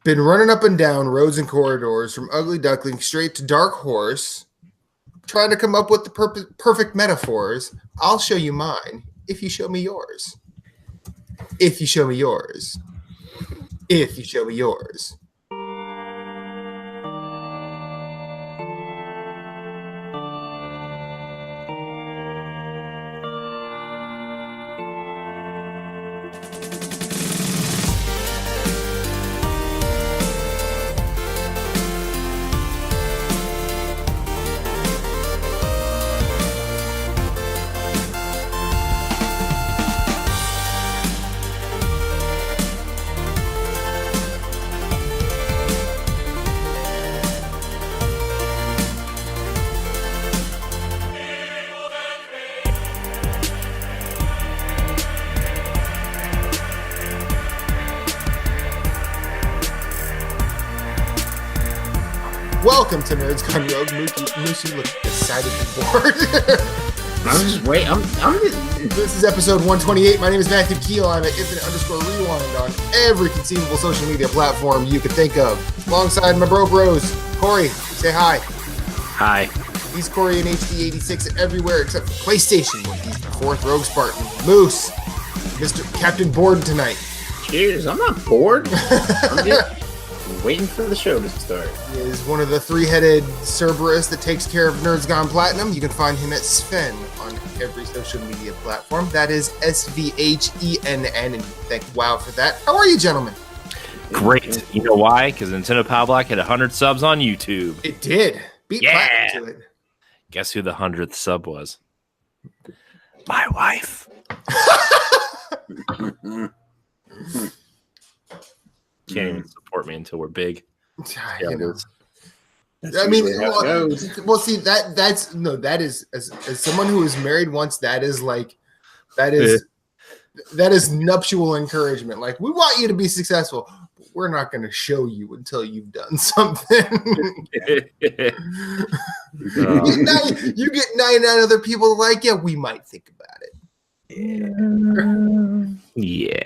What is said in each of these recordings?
been running up and down roads and corridors from Ugly Duckling straight to Dark Horse, trying to come up with the perfect metaphors. I'll show you mine if you show me yours. If you show me yours. If you show me yours. Welcome to Nerds Gone Rogue. Moosey looked decidedly bored. I'm just waiting. This is episode 128. My name is Matthew Keel. I'm at Infinite_Rewind on every conceivable social media platform you could think of. Alongside my bros. Corey, say hi. Hi. He's Corey in HD 86 everywhere except for PlayStation. He's the fourth Rogue Spartan. Moose, Mr. Captain Bored tonight. Cheers. I'm not bored. I'm just waiting for the show to start. He is one of the three-headed Cerberus that takes care of Nerds Gone Platinum. You can find him at Svhenn on every social media platform. That is SVHENN, and thank WoW for that. How are you, gentlemen? Great. You know why? Because Nintendo Power Block hit 100 subs on YouTube. It did. Beat Platinum to it. Guess who the 100th sub was? My wife. Can't even support me until we're big. You know. I mean, well, see that is as someone who was married once. That is nuptial encouragement. Like, we want you to be successful, but we're not going to show you until you've done something. You get 99 other people like you. We might think about it. Yeah.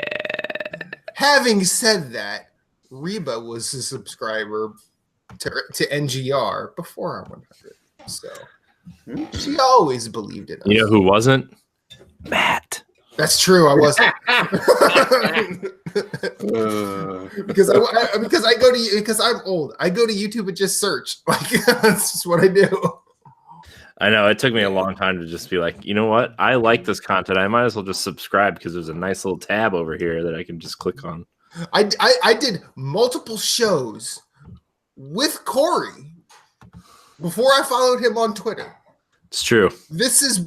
Having said that, Reba was a subscriber to NGR before our 100, so she always believed in us. You know who wasn't? Matt. That's true. I wasn't because I'm old. I go to YouTube and just search. Like, that's just what I do. I know, it took me a long time to just be like, you know what? I like this content. I might as well just subscribe because there's a nice little tab over here that I can just click on. I did multiple shows with Corey before I followed him on Twitter. It's true. This is.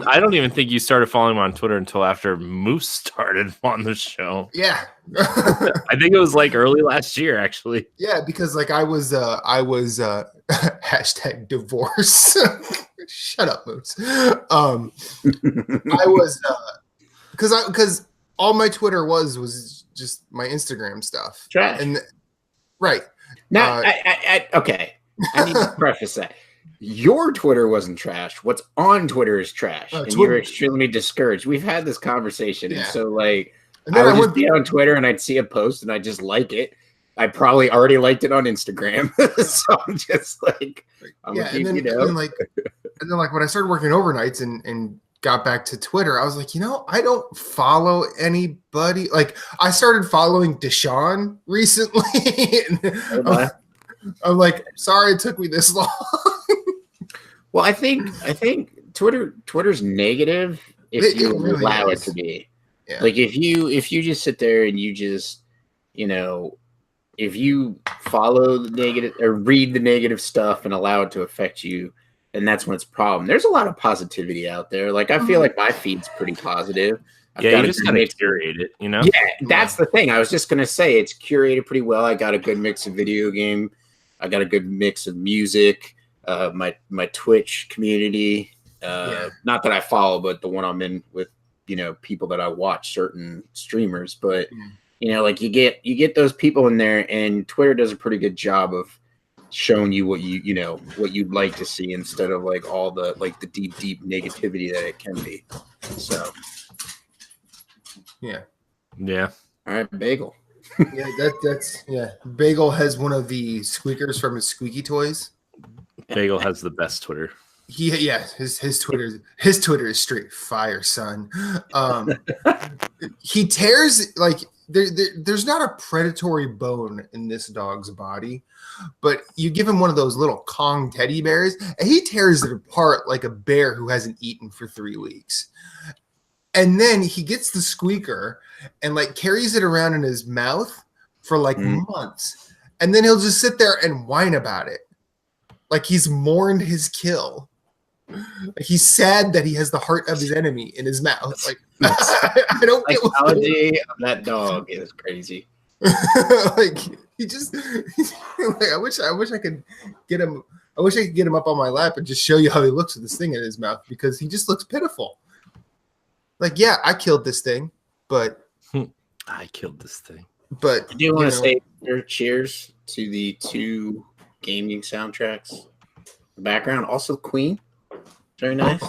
I don't even think you started following him on Twitter until after Moose started on the show. Yeah. I think it was like early last year, actually. Yeah, because like I was hashtag divorce. Shut up, Moose. I was because all my Twitter was just my Instagram stuff. Trash. And right. Now, okay. I need to preface that. Your Twitter wasn't trash. What's on Twitter is trash. And you're extremely discouraged. We've had this conversation. Yeah. And so, like, I would just be on Twitter and I'd see a post and I'd just like it. I probably already liked it on Instagram. So I'm just like, and then when I started working overnights and got back to Twitter, I was like, I don't follow anybody. Like, I started following Deshaun recently. I'm like, sorry it took me this long. Well, I think Twitter's negative if you really allow it to be. Yeah. Like, if you just sit there and you just, if you follow the negative or read the negative stuff and allow it to affect you, then that's when it's a problem. There's a lot of positivity out there. Like, I feel like my feed's pretty positive. You just gotta curate it, Yeah, that's the thing. I was just gonna say it's curated pretty well. I got a good mix of video game. I got a good mix of music. My Twitch community. Not that I follow, but the one I'm in with, people that I watch, certain streamers. But like you get those people in there, and Twitter does a pretty good job of showing you what what you'd like to see instead of like all the deep negativity that it can be. So yeah. All right, bagel. Yeah. Bagel has one of the squeakers from his squeaky toys. Bagel has the best Twitter. His Twitter is straight fire, son. He tears there's not a predatory bone in this dog's body, but you give him one of those little Kong teddy bears, and he tears it apart like a bear who hasn't eaten for 3 weeks. And then he gets the squeaker and carries it around in his mouth for months, and then he'll just sit there and whine about it, like he's mourned his kill. He's sad that he has the heart of his enemy in his mouth. I don't get what's going on. Psychology of that dog is crazy. He just I wish I could get him. I wish I could get him up on my lap and just show you how he looks with this thing in his mouth, because he just looks pitiful. Yeah, I killed this thing, but I killed this thing. But I do want to say cheers to the 2 gaming soundtracks. The background, also Queen. Very nice.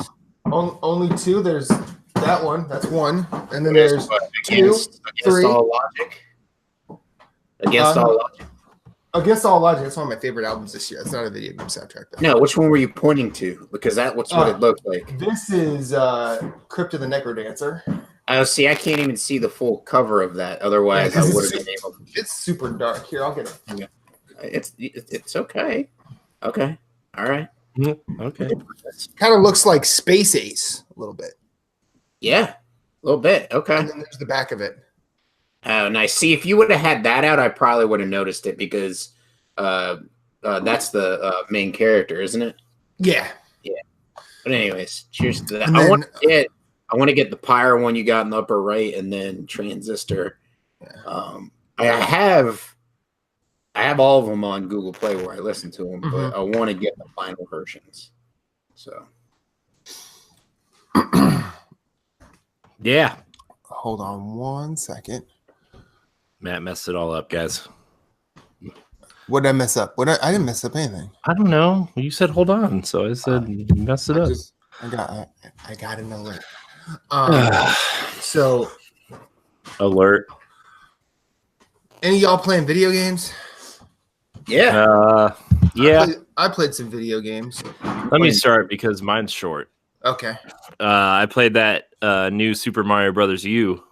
Only 2. There's that one. That's 1. And then there's 2, 3. All Logic. Against All Logic. Against All Logic. That's one of my favorite albums this year. It's not a video game soundtrack, though. No, which one were you pointing to? Because that's what it looked like. This is Crypt of the Necrodancer. Oh, see, I can't even see the full cover of that. Otherwise, I would have been able to. It's super dark. Here, I'll get it. Yeah. It's okay. Okay. All right. Okay. Kind of looks like Space Ace a little bit. Yeah, a little bit. Okay. And then there's the back of it. Oh, nice. See, if you would have had that out, I probably would have noticed it, because that's the main character, isn't it? Yeah. Yeah. But anyways, cheers to that. And I want to get the Pyre one you got in the upper right, and then Transistor. Yeah. I have all of them on Google Play where I listen to them, but I want to get the final versions. So, yeah. Hold on 1 second. Matt messed it all up, guys. What did I mess up? I didn't mess up anything. I don't know. You said hold on, so I said you messed it up. I got an alert. So, alert. Any of y'all playing video games? Yeah. Yeah. I played some video games. Let me start because mine's short. Okay. I played that new Super Mario Brothers U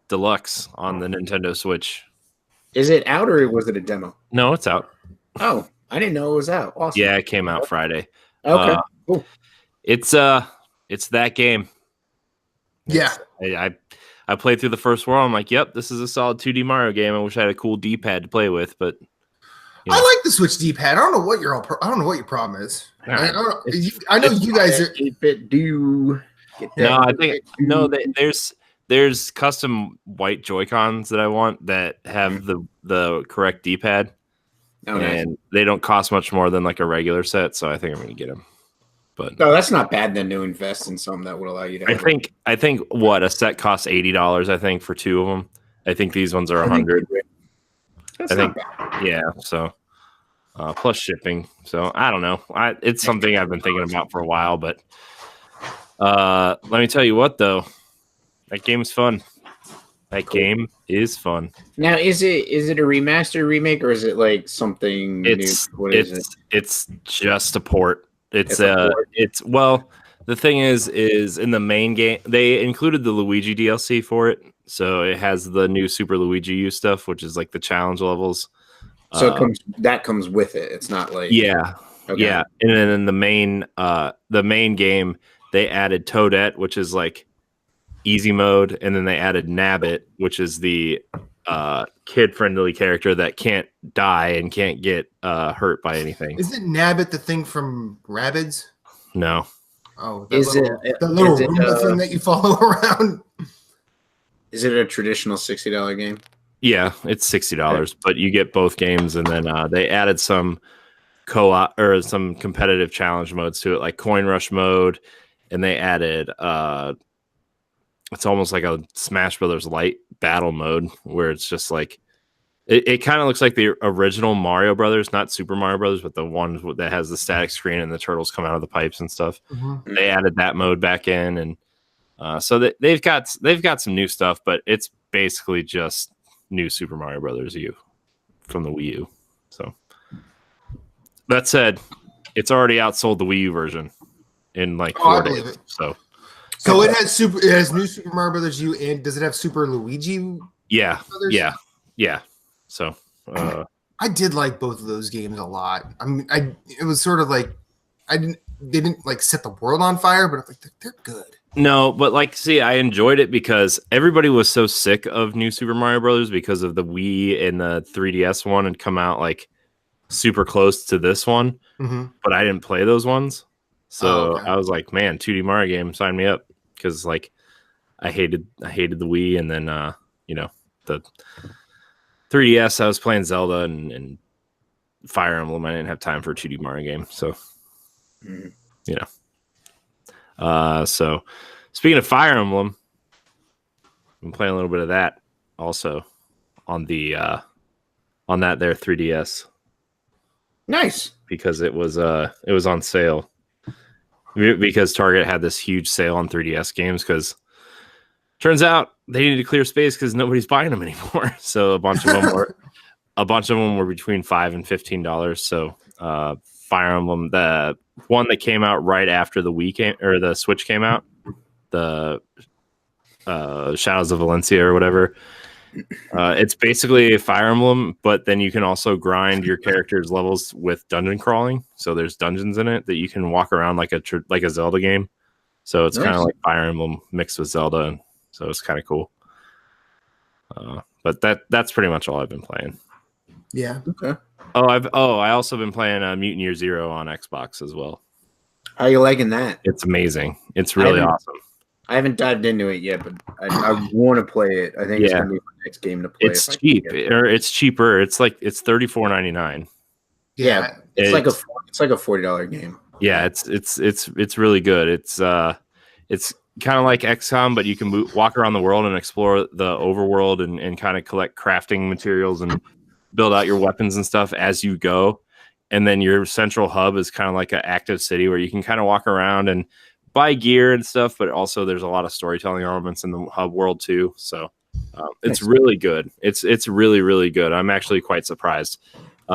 Deluxe on the Nintendo Switch. Is it out, or was it a demo? No, it's out. Oh, I didn't know it was out. Awesome. Yeah, it came out Friday. Okay. Cool. It's that game. Yeah. I played through the first world. I'm like, yep, this is a solid 2D Mario game. I wish I had a cool D-pad to play with, but I like the Switch D-pad. I don't know what your problem is. I know you guys are. There's custom white Joy-Cons that I want that have the correct D-pad, and they don't cost much more than a regular set. So I think I'm going to get them. But no, that's not bad then to invest in something that would allow you to. I think what a set costs $80. I think for 2 of them. I think these ones are $100. That's not bad. Yeah. So plus shipping. So I don't know. It's something I've been thinking about for a while. But let me tell you what, though, that game is fun. That game is fun. Now, is it a remaster, remake, or is it something new? What is it? It's just a port. Well, the thing is in the main game they included the Luigi DLC for it, so it has the new Super Luigi U stuff, which is the challenge levels. So that comes with it. It's not yeah, and then in the main game they added Toadette, which is easy mode, and then they added Nabbit, which is the kid-friendly character that can't die and can't get hurt by anything. Isn't Nabbit the thing from Rabbids? No. Oh, the little Roomba thing that you follow around? Is it a traditional $60 game? Yeah, it's $60, but you get both games, and then they added some co-op or some competitive challenge modes to it, like Coin Rush mode, and they added it's almost like a Smash Brothers Light battle mode where it's just it kind of looks like the original Mario Brothers, not Super Mario Brothers, but the one that has the static screen and the turtles come out of the pipes and stuff. Mm-hmm. They added that mode back in, and so they've got some new stuff, but it's basically just New Super Mario Brothers U from the Wii U. So that said, it's already outsold the Wii U version in like 4 days. So it has New Super Mario Brothers U, and does it have Super Luigi? Yeah, Brothers? Yeah. So I did like both of those games a lot. I mean, it was sort of like they didn't like set the world on fire, but like they're good. No, but like, see, I enjoyed it because everybody was so sick of New Super Mario Brothers because of the Wii and the 3DS one had come out like super close to this one, but I didn't play those ones. So I was like, man, 2D Mario game, sign me up, because like I hated the Wii, and then the 3DS I was playing Zelda and Fire Emblem. I didn't have time for a 2D Mario game, so so speaking of Fire Emblem, I'm playing a little bit of that also on the on that there 3DS. Nice, because it was on sale, because Target had this huge sale on 3DS games, because turns out they needed to clear space because nobody's buying them anymore. So a bunch of them were between $5 and $15. So Fire Emblem, the one that came out right after the the Switch came out, the Shadows of Valencia or whatever. It's basically a Fire Emblem, but then you can also grind your character's levels with dungeon crawling. So there's dungeons in it that you can walk around like a Zelda game. So it's kind of like Fire Emblem mixed with Zelda. So it's kind of cool. But that's pretty much all I've been playing. Yeah. Okay. I also been playing Mutant Year Zero on Xbox as well. How are you liking that? It's amazing. It's really awesome. I haven't dived into it yet, but I want to play it. I think it's gonna be my next game to play. It's cheap, or it's cheaper. It's $34.99. Yeah, it's like a $40 game. Yeah, it's really good. It's kind of like XCOM, but you can walk around the world and explore the overworld and kind of collect crafting materials and build out your weapons and stuff as you go. And then your central hub is kind of like an active city where you can kind of walk around and buy gear and stuff, but also there's a lot of storytelling elements in the hub world too. So it's really good. It's really, really good. I'm actually quite surprised.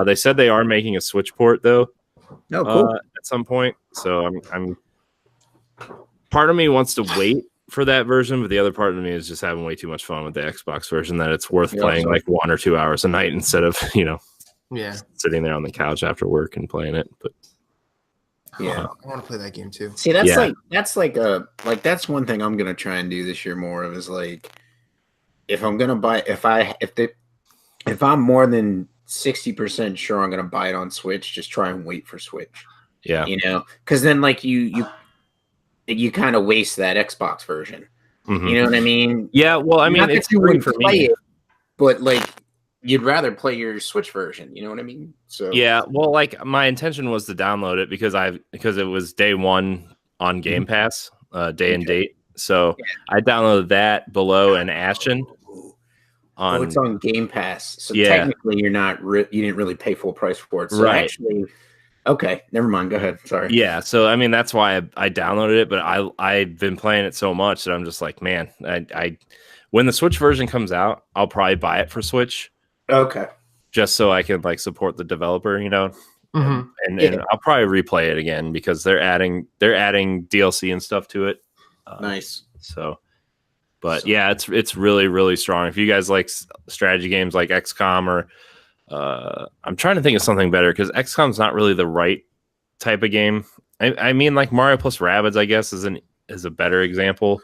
They said they are making a Switch port though. Oh, cool. At some point. So I'm part of me wants to wait for that version, but the other part of me is just having way too much fun with the Xbox version that it's worth playing like 1 or 2 hours a night instead of, sitting there on the couch after work and playing it. But I want to play that game too. See, that's one thing I'm gonna try and do this year more of, is like, if I'm gonna buy, if I'm more than 60% sure I'm gonna buy it on Switch, just try and wait for Switch. Yeah, because then like you kind of waste that Xbox version. You know what I mean? Yeah. Well, I mean, it's free for me, it, but like, you'd rather play your Switch version. You know what I mean? So yeah. Well, like my intention was to download it because it was day one on Game Pass, day and date. So I downloaded that below and Ashen. It's on Game Pass. So technically, you're not. You didn't really pay full price for it. So right. Actually, okay, never mind. Go ahead. Sorry. Yeah. So I mean, that's why I downloaded it. But I've been playing it so much that I'm just like, man, I when the Switch version comes out, I'll probably buy it for Switch. Okay. Just so I can like support the developer, and I'll probably replay it again because they're adding DLC and stuff to it. Nice. So, but yeah, it's really, really strong. If you guys like strategy games like XCOM or I'm trying to think of something better because XCOM's not really the right type of game. I mean, like Mario plus Rabbids, I guess is a better example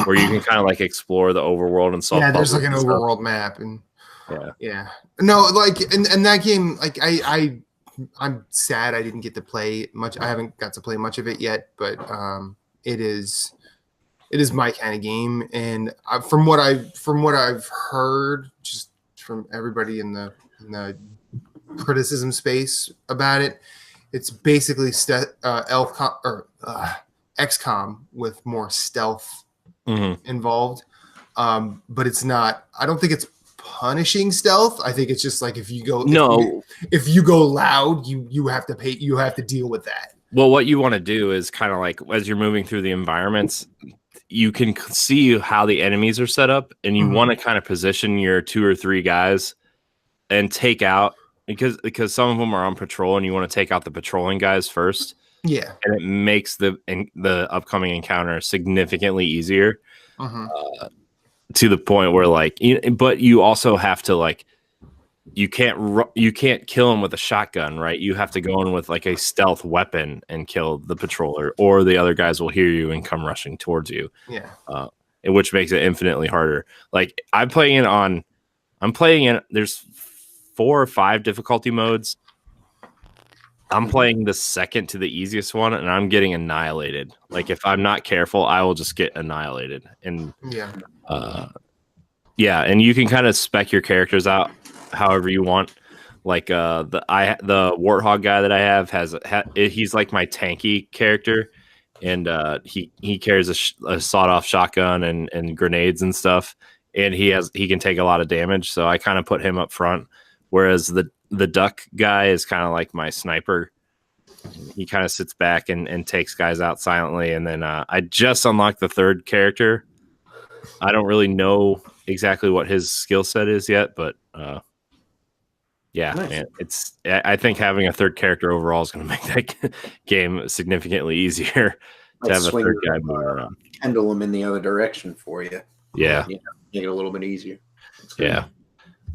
where you can kind of like explore the overworld and solve. Yeah, there's like an overworld map and. Yeah. No, like and that game, like I'm sad I didn't get to play much. I haven't got to play much of it yet, but it is my kind of game. And from what I've heard, just from everybody in the criticism space about it, it's basically XCOM with more stealth involved. But it's not. I don't think it's punishing stealth. I think it's just like if you go loud, you have to pay. You have to deal with that. Well, what you want to do is kind of like as you're moving through the environments, you can see how the enemies are set up, and you want to kind of position your 2 or 3 guys and take out, because some of them are on patrol, and you want to take out the patrolling guys first. Yeah, and it makes the upcoming encounter significantly easier, to the point where like, but you also have to like, you can't kill him with a shotgun, right? You have to go in with like a stealth weapon and kill the patroller, or the other guys will hear you and come rushing towards you. Yeah, which makes it infinitely harder. Like I'm playing in. There's 4 or 5 difficulty modes. I'm playing the second to the easiest one, and I'm getting annihilated. Like if I'm not careful, I will just get annihilated. And and you can kind of spec your characters out however you want. Like the warthog guy that I have he's like my tanky character, and he carries a sawed-off shotgun and grenades and stuff, and he can take a lot of damage. So I kind of put him up front, whereas the duck guy is kind of like my sniper. He kind of sits back and takes guys out silently. And then I just unlocked the 3rd character. I don't really know exactly what his skill set is yet, but nice. Man, I think having a 3rd character overall is going to make that game significantly easier to have a 3rd guy moving around. Handle him in the other direction for you. Yeah. Make it a little bit easier. Yeah.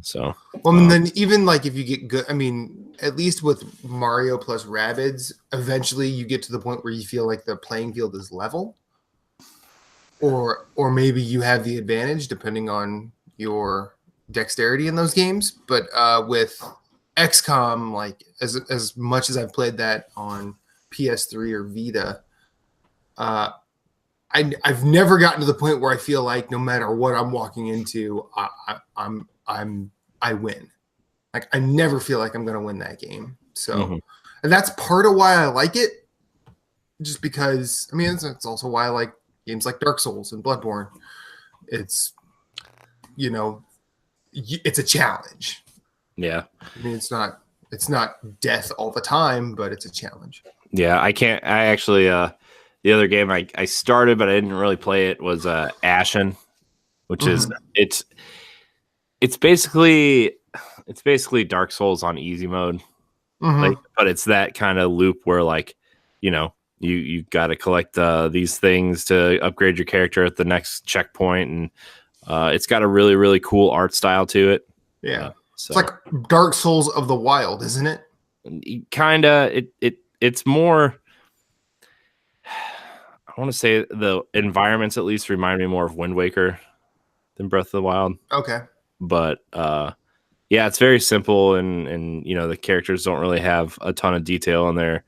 So, and then even like if you get good, I mean, at least with Mario plus Rabbids, eventually you get to the point where you feel like the playing field is level, or maybe you have the advantage depending on your dexterity in those games. But with XCOM, like as much as I've played that on PS3 or Vita, I've never gotten to the point where I feel like no matter what I'm walking into, I win. Like I never feel like I'm going to win that game. So, and that's part of why I like it. Just because, I mean, it's also why I like games like Dark Souls and Bloodborne. It's, it's a challenge. Yeah. I mean, it's not death all the time, but it's a challenge. Yeah. I actually, the other game I started, but I didn't really play it, was Ashen, which is it's basically Dark Souls on easy mode. Like, but it's that kind of loop where like, you got to collect these things to upgrade your character at the next checkpoint, and it's got a really, really cool art style to it. Yeah. So. It's like Dark Souls of the Wild, isn't it? Kind of. It's more, I want to say the environments at least remind me more of Wind Waker than Breath of the Wild. Okay. But it's very simple, and the characters don't really have a ton of detail on their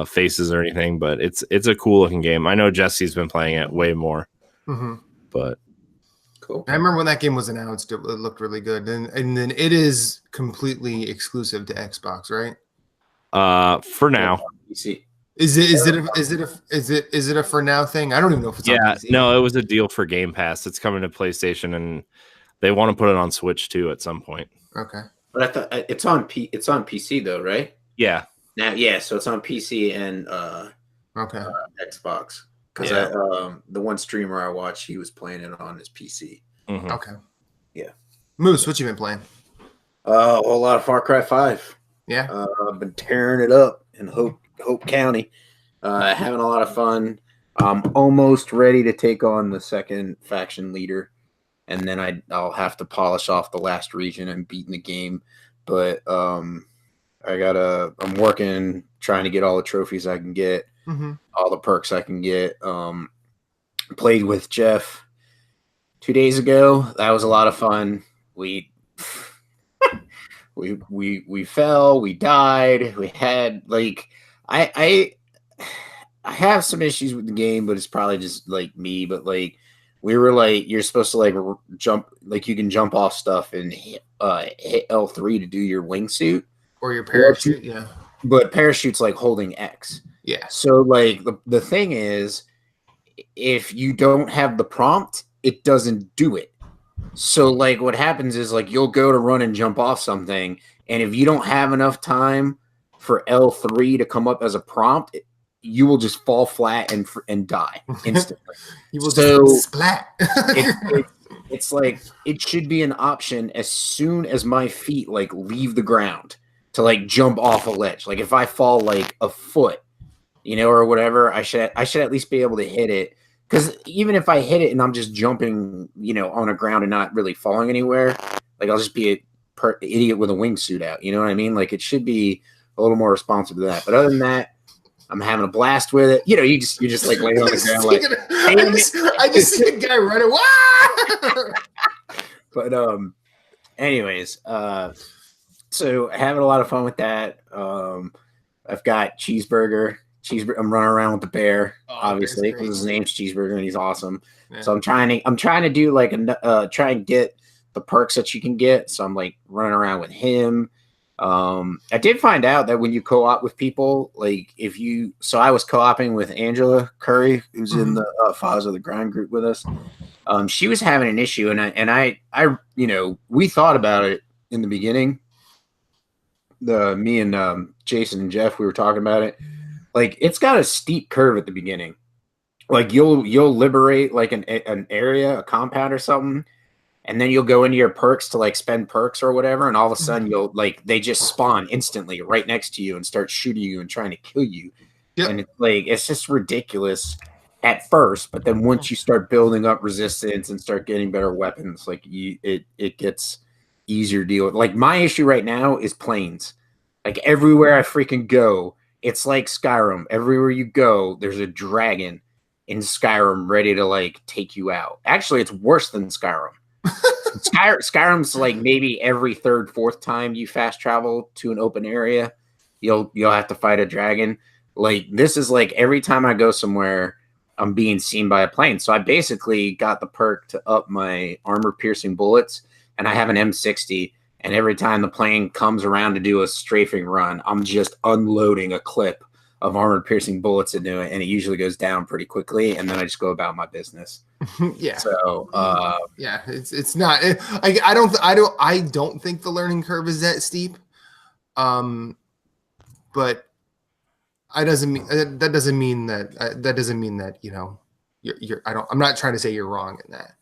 faces or anything, but it's a cool looking game. I know Jesse's been playing it way more. But cool. I remember when that game was announced, it looked really good, and then it is completely exclusive to Xbox, right? For now. PC. Is it a for now thing? I don't even know if it's on PC. No, it was a deal for Game Pass. It's coming to PlayStation, and they want to put it on Switch too at some point. Okay. But I thought it's on PC though, right? Yeah. Now, so it's on PC and Xbox. Because the one streamer I watched, he was playing it on his PC. Okay. Yeah. Moose, what you been playing? A whole lot of Far Cry 5. Yeah. I've been tearing it up in Hope County. Having a lot of fun. I'm almost ready to take on the second faction leader, and then I'll have to polish off the last region and beating the game. But I'm working, trying to get all the trophies I can get, all the perks I can get. Played with Jeff 2 days ago. That was a lot of fun. We fell, we died, we had like I have some issues with the game, but it's probably just like me. But like we were like, you're supposed to like jump, like you can jump off stuff and hit L3 to do your wingsuit or your parachute. Yeah, but parachute's like holding X. Yeah. So like the thing is, if you don't have the prompt, it doesn't do it. So like what happens is like you'll go to run and jump off something, and if you don't have enough time for L3 to come up as a prompt, you will just fall flat and die instantly. You will just splat. It's like it should be an option as soon as my feet like leave the ground to like jump off a ledge. Like if I fall like a foot, or whatever, I should at least be able to hit it. Because even if I hit it and I'm just jumping, on the ground and not really falling anywhere, like I'll just be an idiot with a wingsuit out. You know what I mean? Like it should be a little more responsive to that. But other than that, I'm having a blast with it. You're just like laying on the ground like. I just see a guy running. But anyways, so having a lot of fun with that. I've got Cheeseburger. I'm running around with the bear, obviously, because his name's Cheeseburger and he's awesome. Yeah. So I'm trying to do like try and get the perks that you can get. So I'm like running around with him. I did find out that when you co-op with people, like so I was co-oping with Angela Curry, who's in the Fathers of the Grind group with us. She was having an issue, and I we thought about it in the beginning. Me and Jason and Jeff, we were talking about it. Like it's got a steep curve at the beginning. Like you'll liberate like an area, a compound or something, and then you'll go into your perks to like spend perks or whatever, and all of a sudden you'll like they just spawn instantly right next to you and start shooting you and trying to kill you. Yep. And it's just ridiculous at first, but then once you start building up resistance and start getting better weapons, like it gets easier to deal with. Like my issue right now is planes. Like everywhere I freaking go, it's like Skyrim. Everywhere you go, there's a dragon in Skyrim ready to like take you out. Actually, it's worse than Skyrim. Skyrim's like maybe every third, fourth time you fast travel to an open area, you'll have to fight a dragon. Like this is like every time I go somewhere, I'm being seen by a plane. So I basically got the perk to up my armor piercing bullets, and I have an M60. And every time the plane comes around to do a strafing run, I'm just unloading a clip of armor-piercing bullets into it, and it usually goes down pretty quickly. And then I just go about my business. Yeah. So yeah, it's not. I don't think the learning curve is that steep. But that doesn't mean that you're. I'm not trying to say you're wrong in that.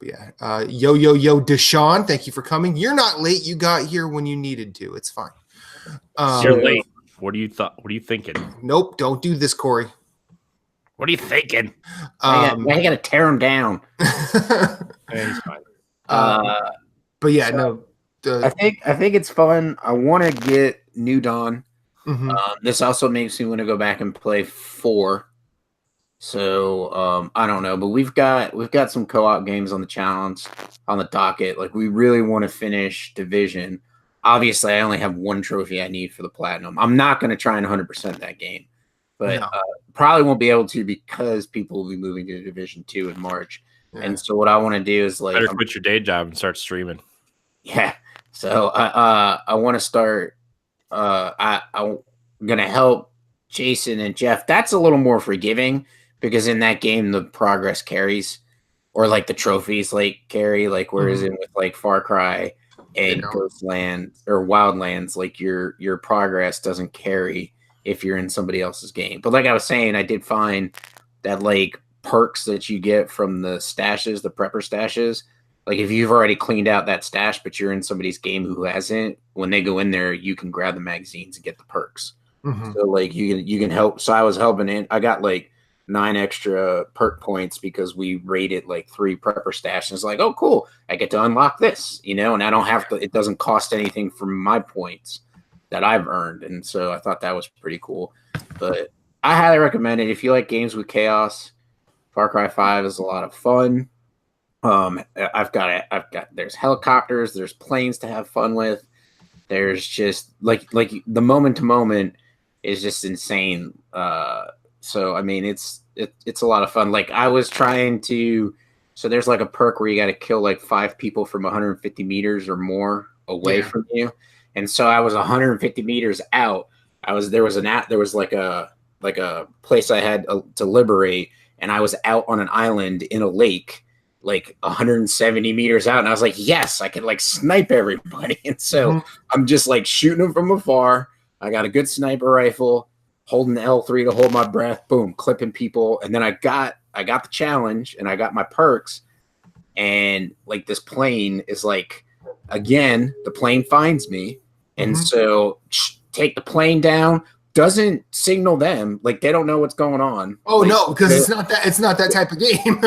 Yeah. Yo, Deshaun, thank you for coming. You're not late. You got here when you needed to. It's fine. You're late. What are you thinking? Nope. Don't do this, Corey. What are you thinking? I got to tear him down. He's fine. But yeah, so, no. I think it's fun. I want to get New Dawn. Mm-hmm. This also makes me want to go back and play 4. So I don't know, but we've got some co-op games on the challenge on the docket. Like we really want to finish Division. Obviously, I only have one trophy I need for the platinum. I'm not going to try and 100% that game, but probably won't be able to because people will be moving to Division 2 in March. Yeah. And so what I want to do is like better quit your day job and start streaming. Yeah. So I want to start. I'm going to help Jason and Jeff. That's a little more forgiving. Because in that game, the progress carries, or like the trophies like carry, like whereas in with like Far Cry and Ghostland or Wildlands, like your progress doesn't carry if you're in somebody else's game. But like I was saying, I did find that like perks that you get from the stashes, the prepper stashes, like if you've already cleaned out that stash, but you're in somebody's game who hasn't, when they go in there, you can grab the magazines and get the perks. Mm-hmm. So like you can help. So I was helping in. I got like 9 extra perk points because we rated like 3 prepper stashes. It's like, oh, cool. I get to unlock this, and I don't have to, it doesn't cost anything from my points that I've earned. And so I thought that was pretty cool. But I highly recommend it. If you like games with chaos, Far Cry 5 is a lot of fun. There's helicopters, there's planes to have fun with. There's just like the moment to moment is just insane. So I mean, it's a lot of fun. Like I was trying to, so there's like a perk where you got to kill like 5 people from 150 meters or more away from you. And so I was 150 meters out. There was like a place I had to liberate, and I was out on an island in a lake, like 170 meters out. And I was like, yes, I can like snipe everybody. And so I'm just like shooting them from afar, I got a good sniper rifle, holding the L3 to hold my breath, boom, clipping people. And then I got the challenge and I got my perks. And like this plane is like, again, the plane finds me. And so take the plane down, doesn't signal them. Like they don't know what's going on. Oh like, no, because it's not that type of game.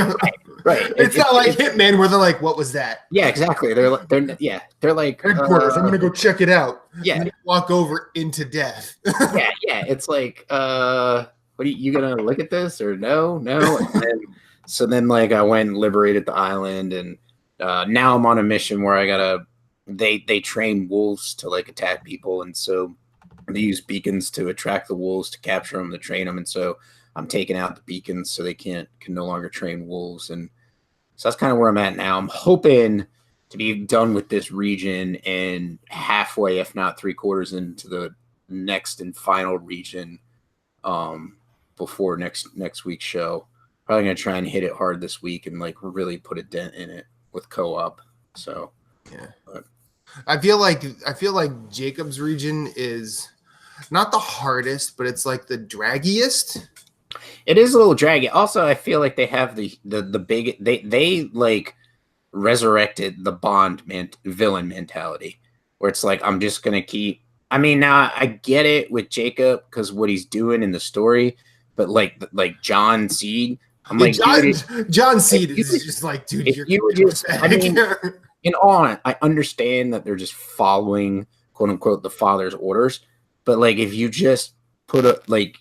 Right. It's not like Hitman where they're like, what was that? Yeah, exactly. They're like headquarters. I'm gonna go check it out. Yeah. And walk over into death. yeah. It's like, what are you gonna look at this or no? So then like I went and liberated the island, and now I'm on a mission where I gotta they train wolves to like attack people, and so they use beacons to attract the wolves to capture them, to train them, and so I'm taking out the beacons so they can no longer train wolves. And so that's kind of where I'm at now. I'm hoping to be done with this region and halfway, if not 3/4 into the next and final region before next week's show. Probably going to try and hit it hard this week and like really put a dent in it with co-op. So, yeah. But I feel like Jacob's region is not the hardest, but it's like the draggiest. It is a little draggy. Also, I feel like they have the big they like resurrected the Bond villain mentality, where it's like I'm just gonna keep. I mean, now I get it with Jacob because what he's doing in the story, but like John Seed, I'm like John Seed is just like, dude. I mean, in all, I understand that they're just following quote unquote the father's orders, but like if you just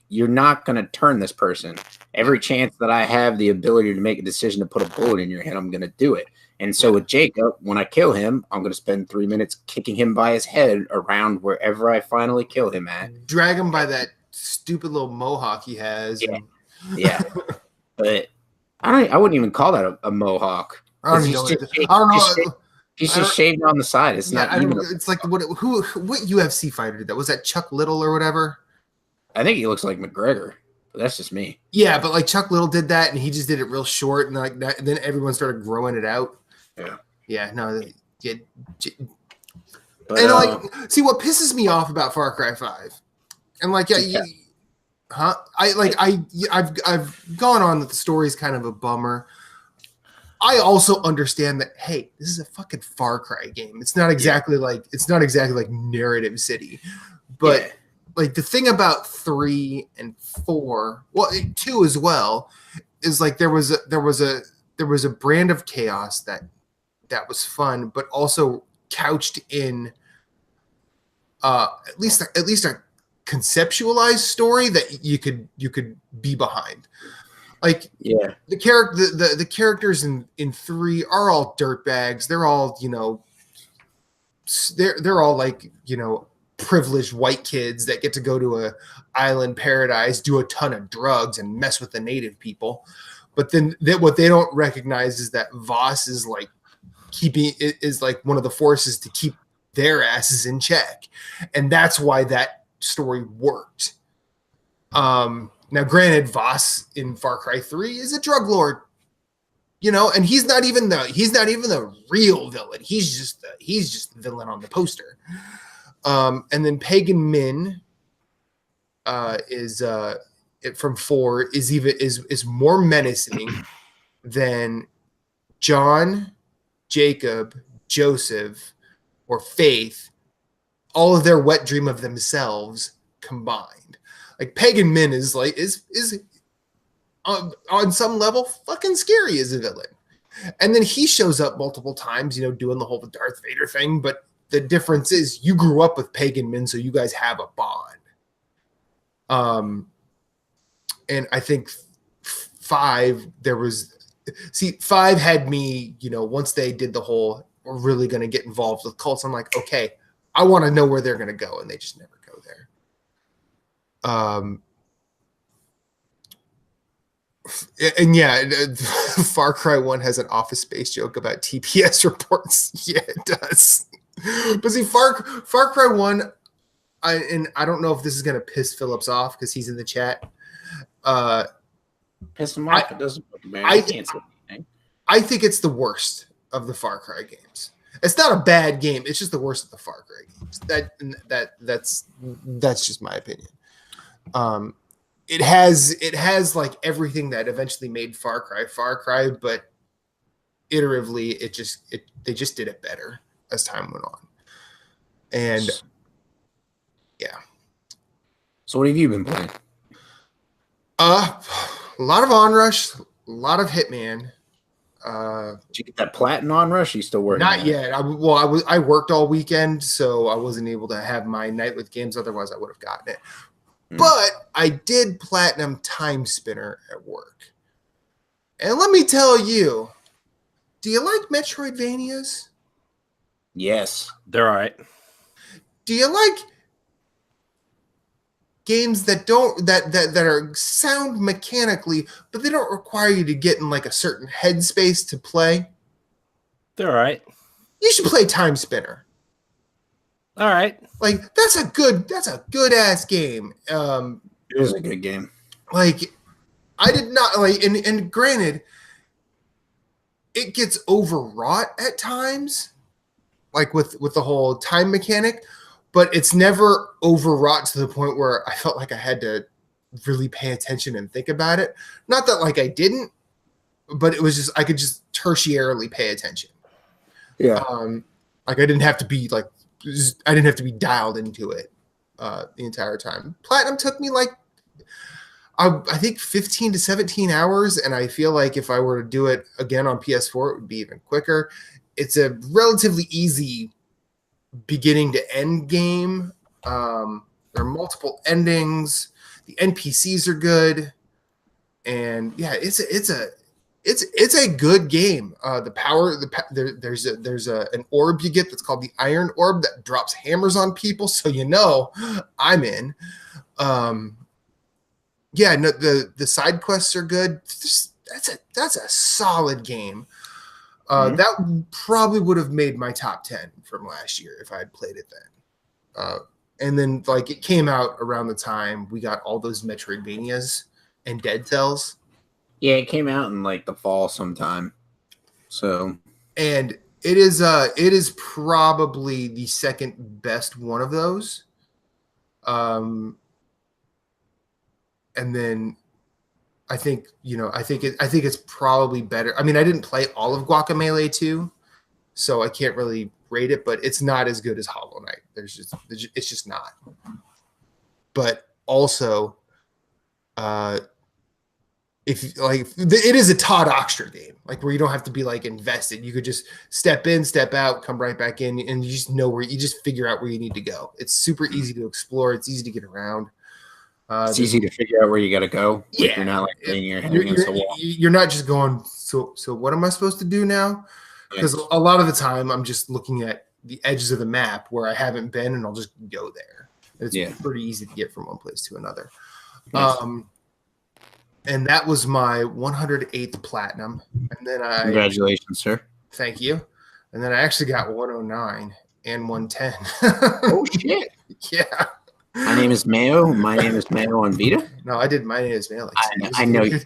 you're not going to turn this person. Every chance that I have the ability to make a decision to put a bullet in your head, I'm going to do it. And so with Jacob, when I kill him, I'm going to spend 3 minutes kicking him by his head around wherever I finally kill him at. Drag him by that stupid little mohawk he has. Yeah. But I wouldn't even call that a mohawk. I don't know. He's just shaved on the side. It's not. It's like what UFC fighter did that? Was that Chuck Little or whatever? I think he looks like McGregor, but that's just me. Yeah, but like Chuck Little did that, and he just did it real short, and like that, and then everyone started growing it out. Yeah. No. Yeah. But, and like, see what pisses me off about Far Cry 5, and like, I've gone on that the story's kind of a bummer. I also understand that, hey, this is a fucking Far Cry game. It's not exactly like Narrative City, but like the thing about 3 and 4, well, 2 as well, is like there was a brand of chaos that was fun, but also couched in at least a conceptualized story that you could be behind. Like the characters in 3 are all dirtbags. They're all they're all like privileged white kids that get to go to a island paradise, do a ton of drugs, and mess with the native people. But then what they don't recognize is that Voss is like one of the forces to keep their asses in check, and that's why that story worked. Now, granted, Voss in Far Cry 3 is a drug lord, and he's not even the real villain. He's just the villain on the poster. And then Pagan Min is from 4 is more menacing than John, Jacob, Joseph, or Faith, all of their wet dream of themselves combined. Like Pagan Min is on some level fucking scary as a villain. And then he shows up multiple times, doing the whole Darth Vader thing, but the difference is you grew up with Pagan Min, so you guys have a bond. And I think 5 5 had me, once they did the whole, we're really going to get involved with cults. I'm like, okay, I want to know where they're going to go. And they just never go there. And yeah, Far Cry 1 has an Office Space joke about TPS reports. Yeah, it does. But see, Far Cry 1, I don't know if this is going to piss Phillips off because he's in the chat. Piss him off. It doesn't matter. I think it's the worst of the Far Cry games. It's not a bad game. It's just the worst of the Far Cry games. That's just my opinion. It has like everything that eventually made Far Cry, but iteratively they just did it better as time went on. And yeah. So what have you been playing? A lot of Onrush, a lot of Hitman. Did you get that platinum Onrush? You still working? Not yet. I worked all weekend, so I wasn't able to have my night with games. Otherwise, I would have gotten it. But I did platinum Time Spinner at work. And let me tell you, do you like Metroidvanias? Yes. They're all right. Do you like games that are sound mechanically, but they don't require you to get in like a certain headspace to play? They're all right. You should play Time Spinner. All right. Like that's a good ass game. It is a good game. Like I did not like, and granted, it gets overwrought at times, like with the whole time mechanic, but it's never overwrought to the point where I felt like I had to really pay attention and think about it. Not that like I didn't, but it was just I could just tertiarily pay attention. Yeah. Like I didn't have to be dialed into it the entire time. Platinum took me like I think 15 to 17 hours, and I feel like if I were to do it again on PS4, it would be even quicker. It's a relatively easy beginning to end game. There are multiple endings. The NPCs are good, and yeah, it's a good game. There's an orb you get that's called the Iron Orb that drops hammers on people, so you know I'm in. Yeah, no, the side quests are good. That's a solid game. That probably would have made my top 10 from last year if I had played it then. And then like it came out around the time we got all those Metroidvanias and Dead Cells. Yeah, it came out in like the fall sometime. So and it is probably the second best one of those. And then I think it's probably better. I mean, I didn't play all of Guacamelee 2, so I can't really rate it, but it's not as good as Hollow Knight. It's just not. But also, if like it is a Todd Oxter game, like where you don't have to be like invested. You could just step in, step out, come right back in, and you just know where you just figure out where you need to go. It's super easy to explore. It's easy to get around. It's easy to figure out where you got to go. Yeah, like you're not like laying your head against the wall. You're not just going. So what am I supposed to do now? Because a lot of the time I'm just looking at the edges of the map where I haven't been, and I'll just go there. It's pretty easy to get from one place to another. Nice. And that was my 108th platinum. And then congratulations, sir. Thank you. And then I actually got 109 and 110. Oh shit! Yeah. My name is Mayo. My name is Mayo on Vita. No, I did. My name is Mayo. Like I know. I know you did.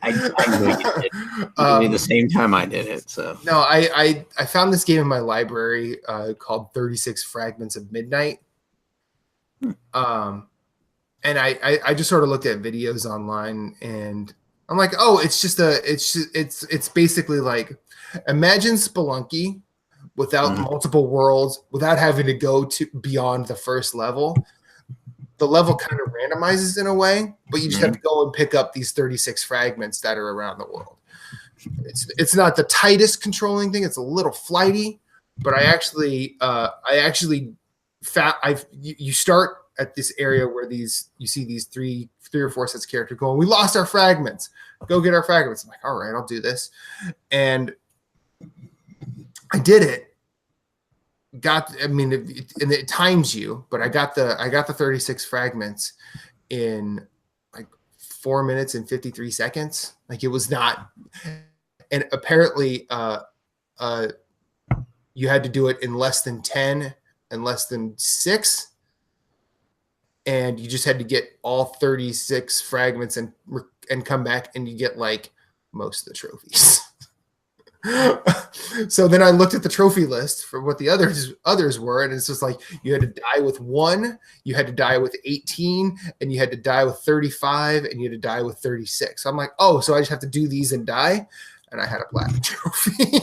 You did the same time I did it. So no, I found this game in my library called 36 Fragments of Midnight. And I just sort of looked at videos online, and I'm like, oh, it's basically like imagine Spelunky without multiple worlds, without having to go to beyond the first level. The level kind of randomizes in a way, but you just have to go and pick up these 36 fragments that are around the world. It's not the tightest controlling thing. It's a little flighty, but you start at this area where you see these three or four sets of characters going, we lost our fragments. Go get our fragments. I'm like, all right, I'll do this. And I did it. It times you, but I got the 36 fragments in like 4 minutes and 53 seconds. Like it was not, and apparently you had to do it in less than 10 and less than 6, and you just had to get all 36 fragments and come back, and you get like most of the trophies. So then I looked at the trophy list for what the others were, and it's just like you had to die with 1, you had to die with 18, and you had to die with 35, and you had to die with 36. So I'm like, oh, so I just have to do these and die, and I had a platinum trophy.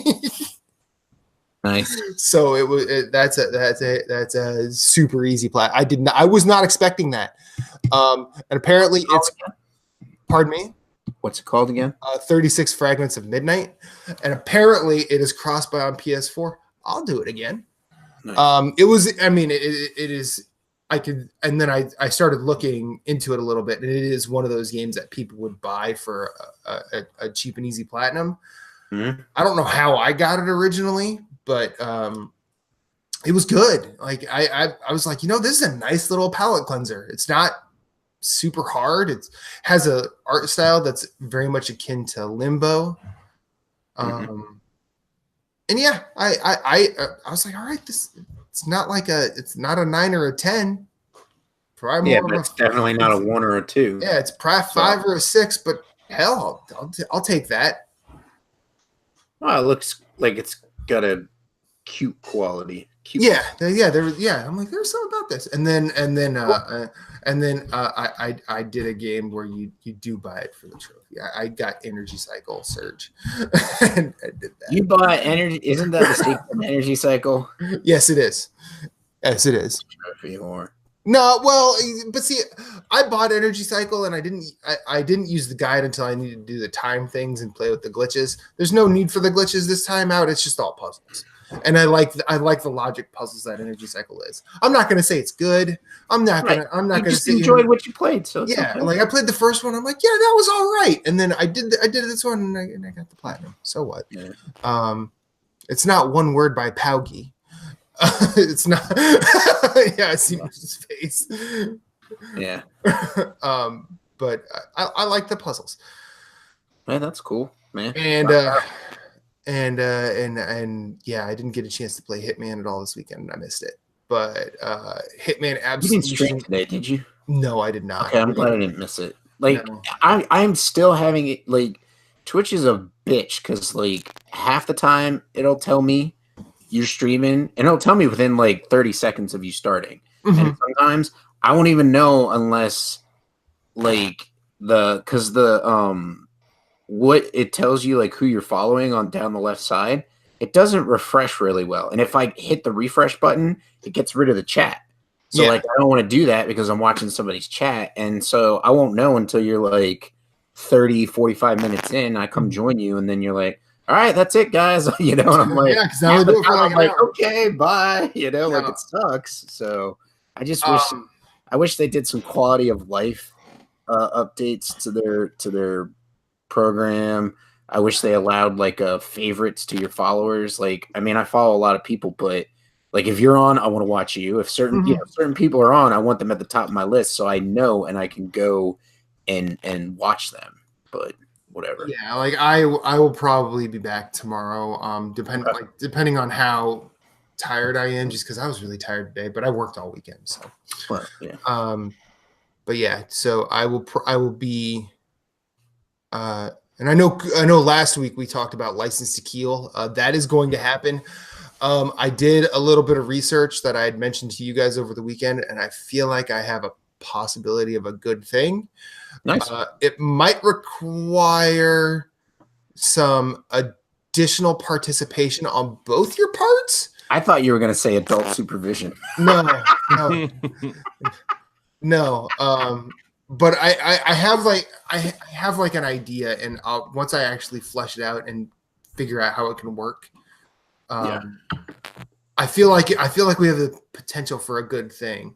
Nice. So that's a super easy plat. I was not expecting that, and apparently it's. Pardon me. What's it called again? 36 Fragments of Midnight, and apparently it is cross-buy on PS4. I'll do it again. Nice. It was. I mean, it is. I could, and then I started looking into it a little bit, and it is one of those games that people would buy for a cheap and easy platinum. Mm-hmm. I don't know how I got it originally, but it was good. Like I was like, this is a nice little palate cleanser. It's not super hard. It has a art style that's very much akin to Limbo. And yeah, I was like, all right, it's not a 9 or a 10. Yeah, but it's definitely not a 1 or a 2. Yeah, it's probably 5 or a 6, but hell, I'll take that. Well, it looks like it's got a cute quality. Yeah. I'm like, there's something about this, and then I did a game where you do buy it for the trophy. I got Energy Cycle Surge, and I did that. You buy energy? Isn't that the state of Energy Cycle? Yes, it is. Yes, it is. Trophy whore. No, well, but see, I bought Energy Cycle and I didn't use the guide until I needed to do the time things and play with the glitches. There's no need for the glitches this time out. It's just all puzzles. And I like the logic puzzles that Energy Cycle is. I'm not going to say it's good. I'm not going to just enjoyed what you played. So yeah, okay. Like I played the first one. I'm like, yeah, that was all right. And then I did this one and I got the platinum. So what? Yeah. It's not One Word by Paugi. It's not. Yeah, I see his face. Yeah. But I like the puzzles. Man, that's cool, man. And yeah, I didn't get a chance to play Hitman at all this weekend. I missed it. But Hitman absolutely. You didn't stream today, did you? No, I did not. Okay, I'm glad I didn't miss it. Like, no. I'm still having it. Like, Twitch is a bitch because like half the time it'll tell me you're streaming, and it'll tell me within like 30 seconds of you starting. Mm-hmm. And sometimes I won't even know unless like what it tells you, like who you're following on down the left side, it doesn't refresh really well. And if I hit the refresh button, it gets rid of the chat. So like I don't want to do that because I'm watching somebody's chat. And so I won't know until you're like 30, 45 minutes in. I come join you, and then you're like, all right, that's it, guys. And I'm like, yeah, because now we do it for I'm like, okay, bye. Like it sucks. So I just wish they did some quality of life updates to their program. I wish they allowed like favorites to your followers. Like, I mean, I follow a lot of people, but like if you're on, I want to watch you. If certain certain people are on, I want them at the top of my list so I know and I can go and watch them. But whatever. Yeah, like I will probably be back tomorrow. Depending on how tired I am, just because I was really tired today, but I worked all weekend. So, well, yeah. But yeah, so I will be. And I know last week we talked about License to Kill. That is going to happen. I did a little bit of research that I had mentioned to you guys over the weekend, and I feel like I have a possibility of a good thing. Nice. It might require some additional participation on both your parts. I thought you were going to say adult supervision. No. But I have like an idea, and once I actually flesh it out and figure out how it can work, I feel like we have the potential for a good thing.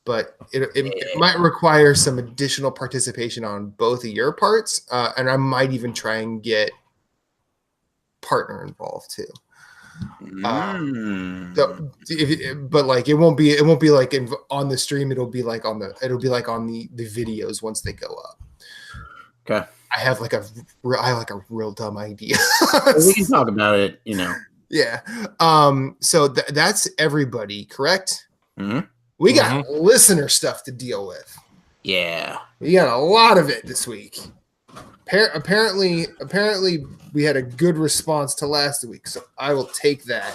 But it might require some additional participation on both of your parts, and I might even try and get partner involved too. But like it won't be like on the stream. It'll be like on the videos once they go up. Okay. I have like a real dumb idea. We can talk about it. Yeah. So that's everybody, correct? Mm-hmm. We got listener stuff to deal with. Yeah. We got a lot of it this week. apparently we had a good response to last week, so I will take that.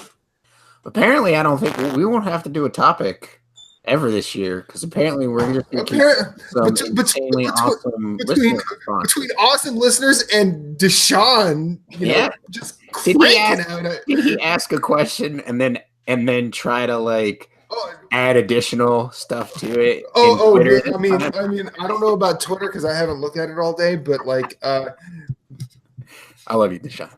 Apparently, I don't think we won't have to do a topic ever this year because apparently we're just going to keep some insanely awesome listeners. Between awesome listeners and Deshaun, just cranking out. Did he ask a question and then try to like add additional stuff to it? I mean, I don't know about Twitter because I haven't looked at it all day, but like, I love you, Deshaun.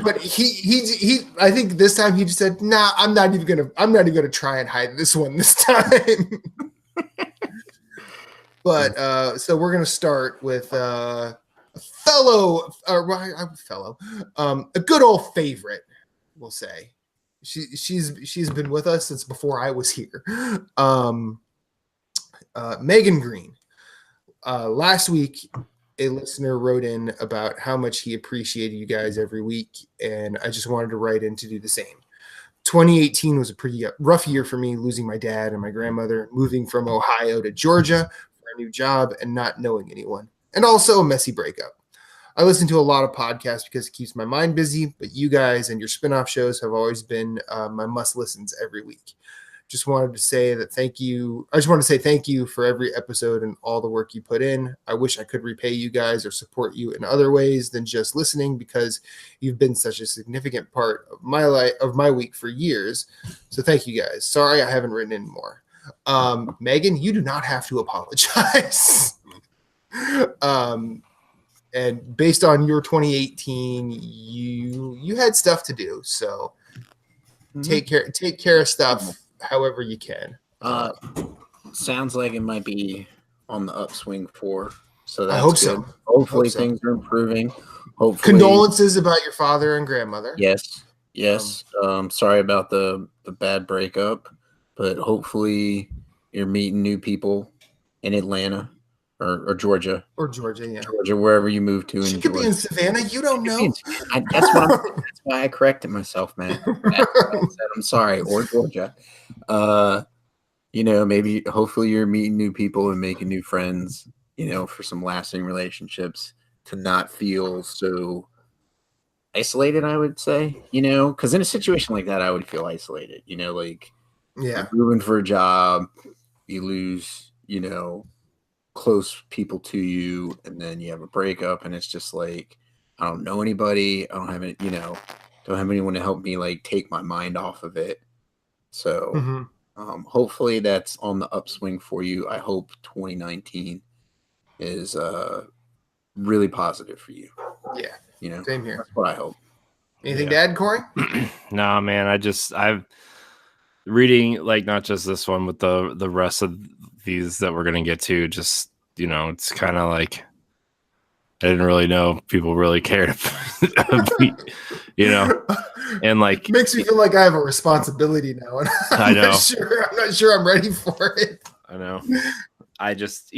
but he I think this time he just said, "Nah, I'm not even gonna try and hide this one this time." But so we're gonna start with a good old favorite, we'll say. She's been with us since before I was here. Megan Green. Last week, a listener wrote in about how much he appreciated you guys every week, and I just wanted to write in to do the same. 2018 was a pretty rough year for me, losing my dad and my grandmother, moving from Ohio to Georgia for a new job, and not knowing anyone, and also a messy breakup. I listen to a lot of podcasts because it keeps my mind busy, but you guys and your spinoff shows have always been my must listens every week. Just wanted to say that thank you. I just want to say thank you for every episode and all the work you put in. I wish I could repay you guys or support you in other ways than just listening, because you've been such a significant part of my life, of my week for years. So thank you guys. Sorry I haven't written in more. Megan, you do not have to apologize. And based on your 2018, you had stuff to do. So take care of stuff however you can. Sounds like it might be on the upswing so that's I hope good. so. Hopefully things are improving. Hopefully. Condolences about your father and grandmother. Yes. Sorry about the bad breakup, but hopefully you're meeting new people in Atlanta or Georgia. Or Georgia, yeah. Georgia, wherever you move to. She could be in Savannah. You don't know. That's why I corrected myself, man. I'm sorry. Or Georgia. Maybe hopefully you're meeting new people and making new friends, for some lasting relationships, to not feel so isolated, I would say, because in a situation like that, I would feel isolated, you're moving for a job, you lose, close people to you, and then you have a breakup, and it's just like, I don't know anybody, I don't have any, don't have anyone to help me like take my mind off of it. So hopefully that's on the upswing for you. I hope 2019 is really positive for you. Yeah, same here. That's what I hope. Anything to add, Corey? No, man. I'm reading, like, not just this one, but the rest of these that we're gonna get to. Just, it's kind of like I didn't really know people really cared, and like makes me feel like I have a responsibility now, and I'm not sure I'm ready for it. I know. I just,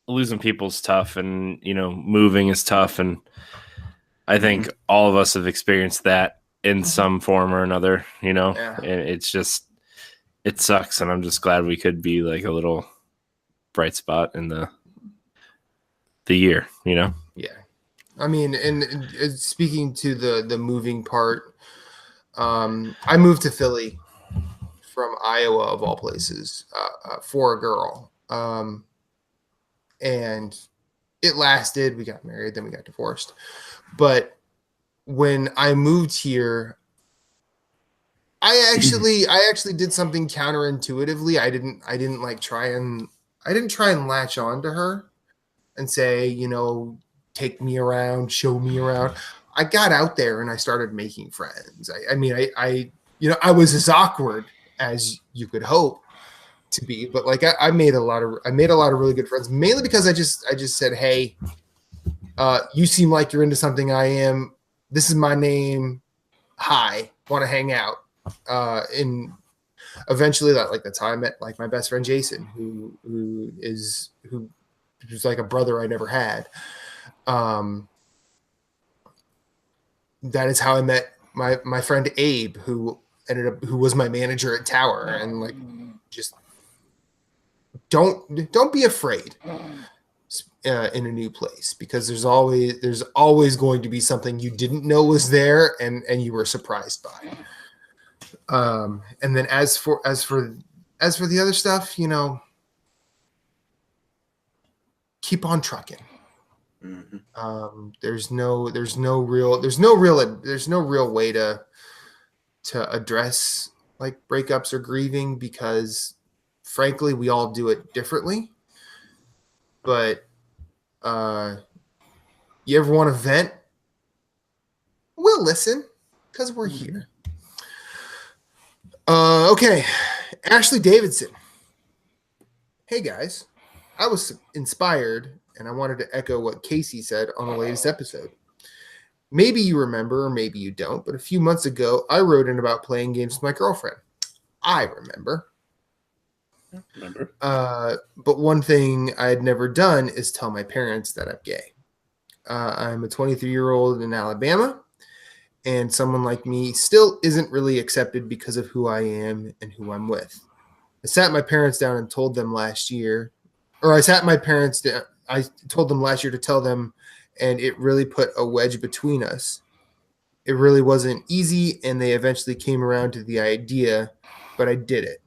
losing people's tough, and moving is tough, and I think all of us have experienced that in some form or another, and it's just, it sucks, and I'm just glad we could be like a little bright spot in the year, Yeah. I mean, and speaking to the moving part, I moved to Philly from Iowa, of all places, for a girl. And it lasted. We got married, then we got divorced. But when I moved here, I actually did something counterintuitively. I didn't try and latch on to her and say, take me around, show me around. I got out there and I started making friends. I was as awkward as you could hope to be, but like I made a lot of really good friends, mainly because I just said, hey, you seem like you're into something I am. This is my name. Hi, want to hang out? And eventually, that's how I met like my best friend Jason, who was like a brother I never had. That is how I met my friend Abe, who was my manager at Tower, and like, just don't be afraid. in a new place, because there's always going to be something you didn't know was there and you were surprised by. And then as for the other stuff, keep on trucking. Mm-hmm. There's no real way to address like breakups or grieving, because frankly we all do it differently. But you ever want to vent, we'll listen, because we're here. Okay, Ashley Davidson. Hey guys, I was inspired and I wanted to echo what Casey said on the latest episode. Maybe you remember, or maybe you don't, but a few months ago, I wrote in about playing games with my girlfriend. I remember. But one thing I had never done is tell my parents that I'm gay. I'm a 23-year-old in Alabama, and someone like me still isn't really accepted because of who I am and who I'm with. I sat my parents down and told them last year, I told them last year to tell them, and it really put a wedge between us. It really wasn't easy, and they eventually came around to the idea, but I did it.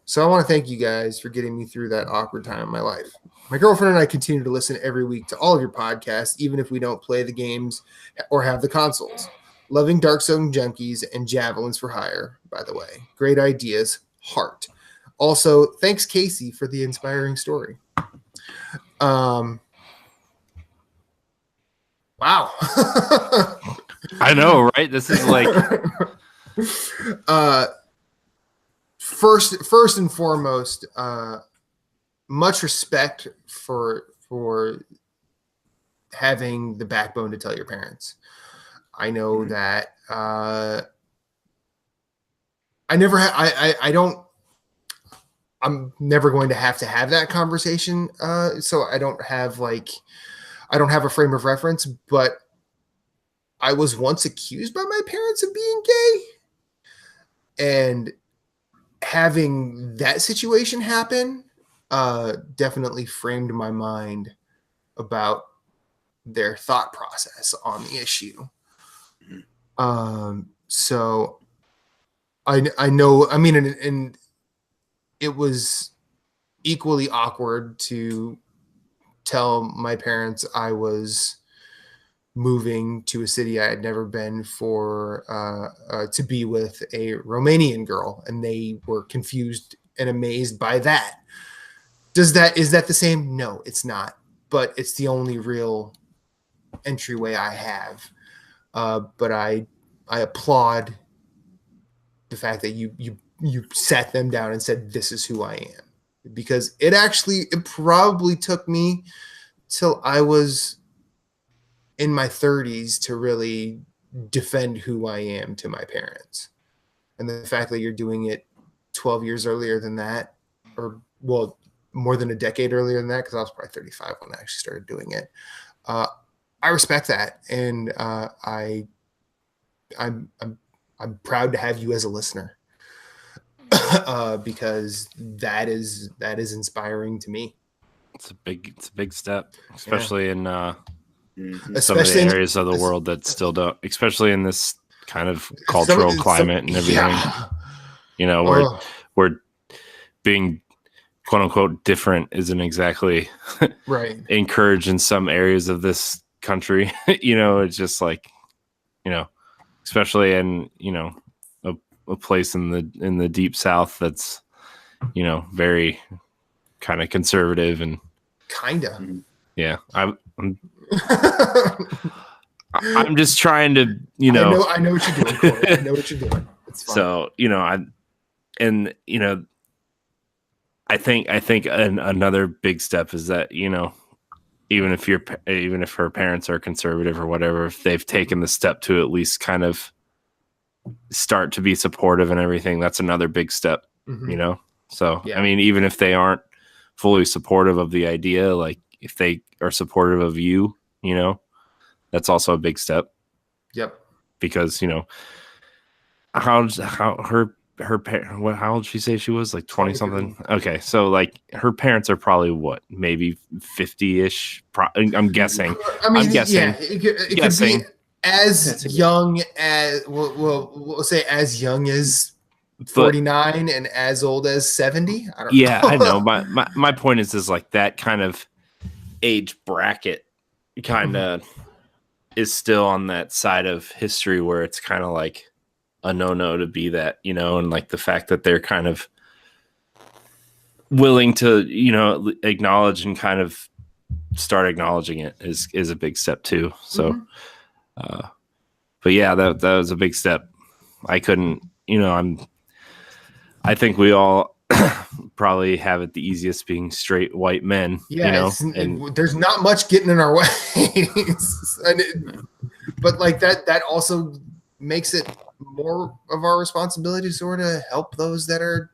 So I want to thank you guys for getting me through that awkward time in my life. My girlfriend and I continue to listen every week to all of your podcasts, even if we don't play the games or have the consoles. Loving Dark Zone Junkies and Javelins for Hire, by the way. Great ideas. Heart. Also, thanks, Casey, for the inspiring story. Wow. I know, right? This is like first and foremost, much respect for having the backbone to tell your parents. I know that I'm never going to have that conversation. So I don't have a frame of reference, but I was once accused by my parents of being gay, and having that situation happen definitely framed my mind about their thought process on the issue. So I know, I mean, and it was equally awkward to tell my parents I was moving to a city I had never been for to be with a Romanian girl, and they were confused and amazed by that. Is that the same? No, it's not. But it's the only real entryway I have. But I applaud the fact that you sat them down and said, this is who I am. Because it probably took me till I was in my 30s to really defend who I am to my parents. And the fact that you're doing it 12 years earlier than that, or more than a decade earlier than that, because I was probably 35 when I actually started doing it. I respect that, and I'm proud to have you as a listener, because that is inspiring to me. It's a big step, especially in some of the areas of the world that still don't, especially in this kind of cultural climate and everything. Yeah. Where being quote unquote different isn't exactly right encouraged in some areas of this country. It's just like, especially in a place in the deep South that's very kind of conservative and yeah. I'm just trying to I know what you're doing, Corey. I know what you're doing. It's fine. So I think another big step is that even if her parents are conservative or whatever, if they've taken the step to at least kind of start to be supportive and everything, that's another big step. So yeah. I mean, even if they aren't fully supportive of the idea, like if they are supportive of you, that's also a big step. Yep. Because how her how old did she say she was? Like 20 something. Okay, so like her parents are probably what, maybe 50-ish. I'm guessing. I mean, I'm guessing. Yeah, it could be as young as we'll say as young as 49 and as old as 70. I don't know. Yeah, I know. My point is like that kind of age bracket kind of is still on that side of history where it's kind of like a no to be that, you know, and like the fact that they're kind of willing to, you know, acknowledge and kind of start acknowledging it is a big step too. So, but yeah, that was a big step. I couldn't, you know, I think we all probably have it the easiest being straight white men. Yeah, you know, and there's not much getting in our way. But like that also makes it more of our responsibility to sort of help those that are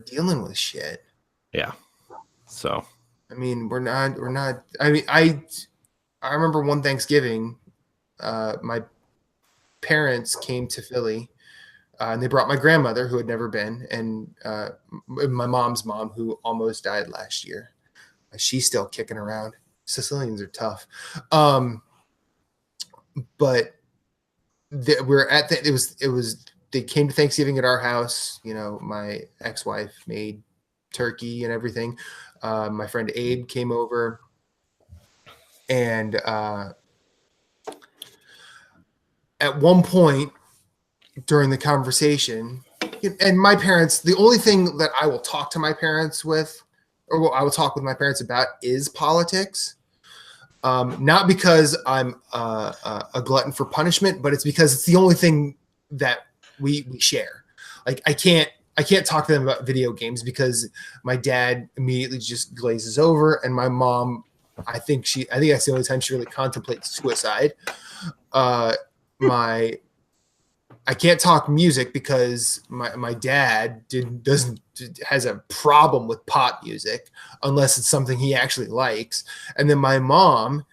dealing with shit. Yeah. So I mean, we're not I mean, I remember one Thanksgiving, my parents came to Philly, and they brought my grandmother who had never been, and my mom's mom who almost died last year. She's still kicking around. Sicilians are tough. But we're at it was they came to Thanksgiving at our house. You know, my ex-wife made turkey and everything. My friend Abe came over, and at one point during the conversation, and my parents, the only thing that I will talk to my parents with, or what I will talk with my parents about, is politics. Not because I'm a glutton for punishment, but it's because it's the only thing that we share. Like I can't talk to them about video games because my dad immediately just glazes over, and my mom, I think that's the only time she really contemplates suicide. I can't talk music because my dad has a problem with pop music unless it's something he actually likes. And then my mom,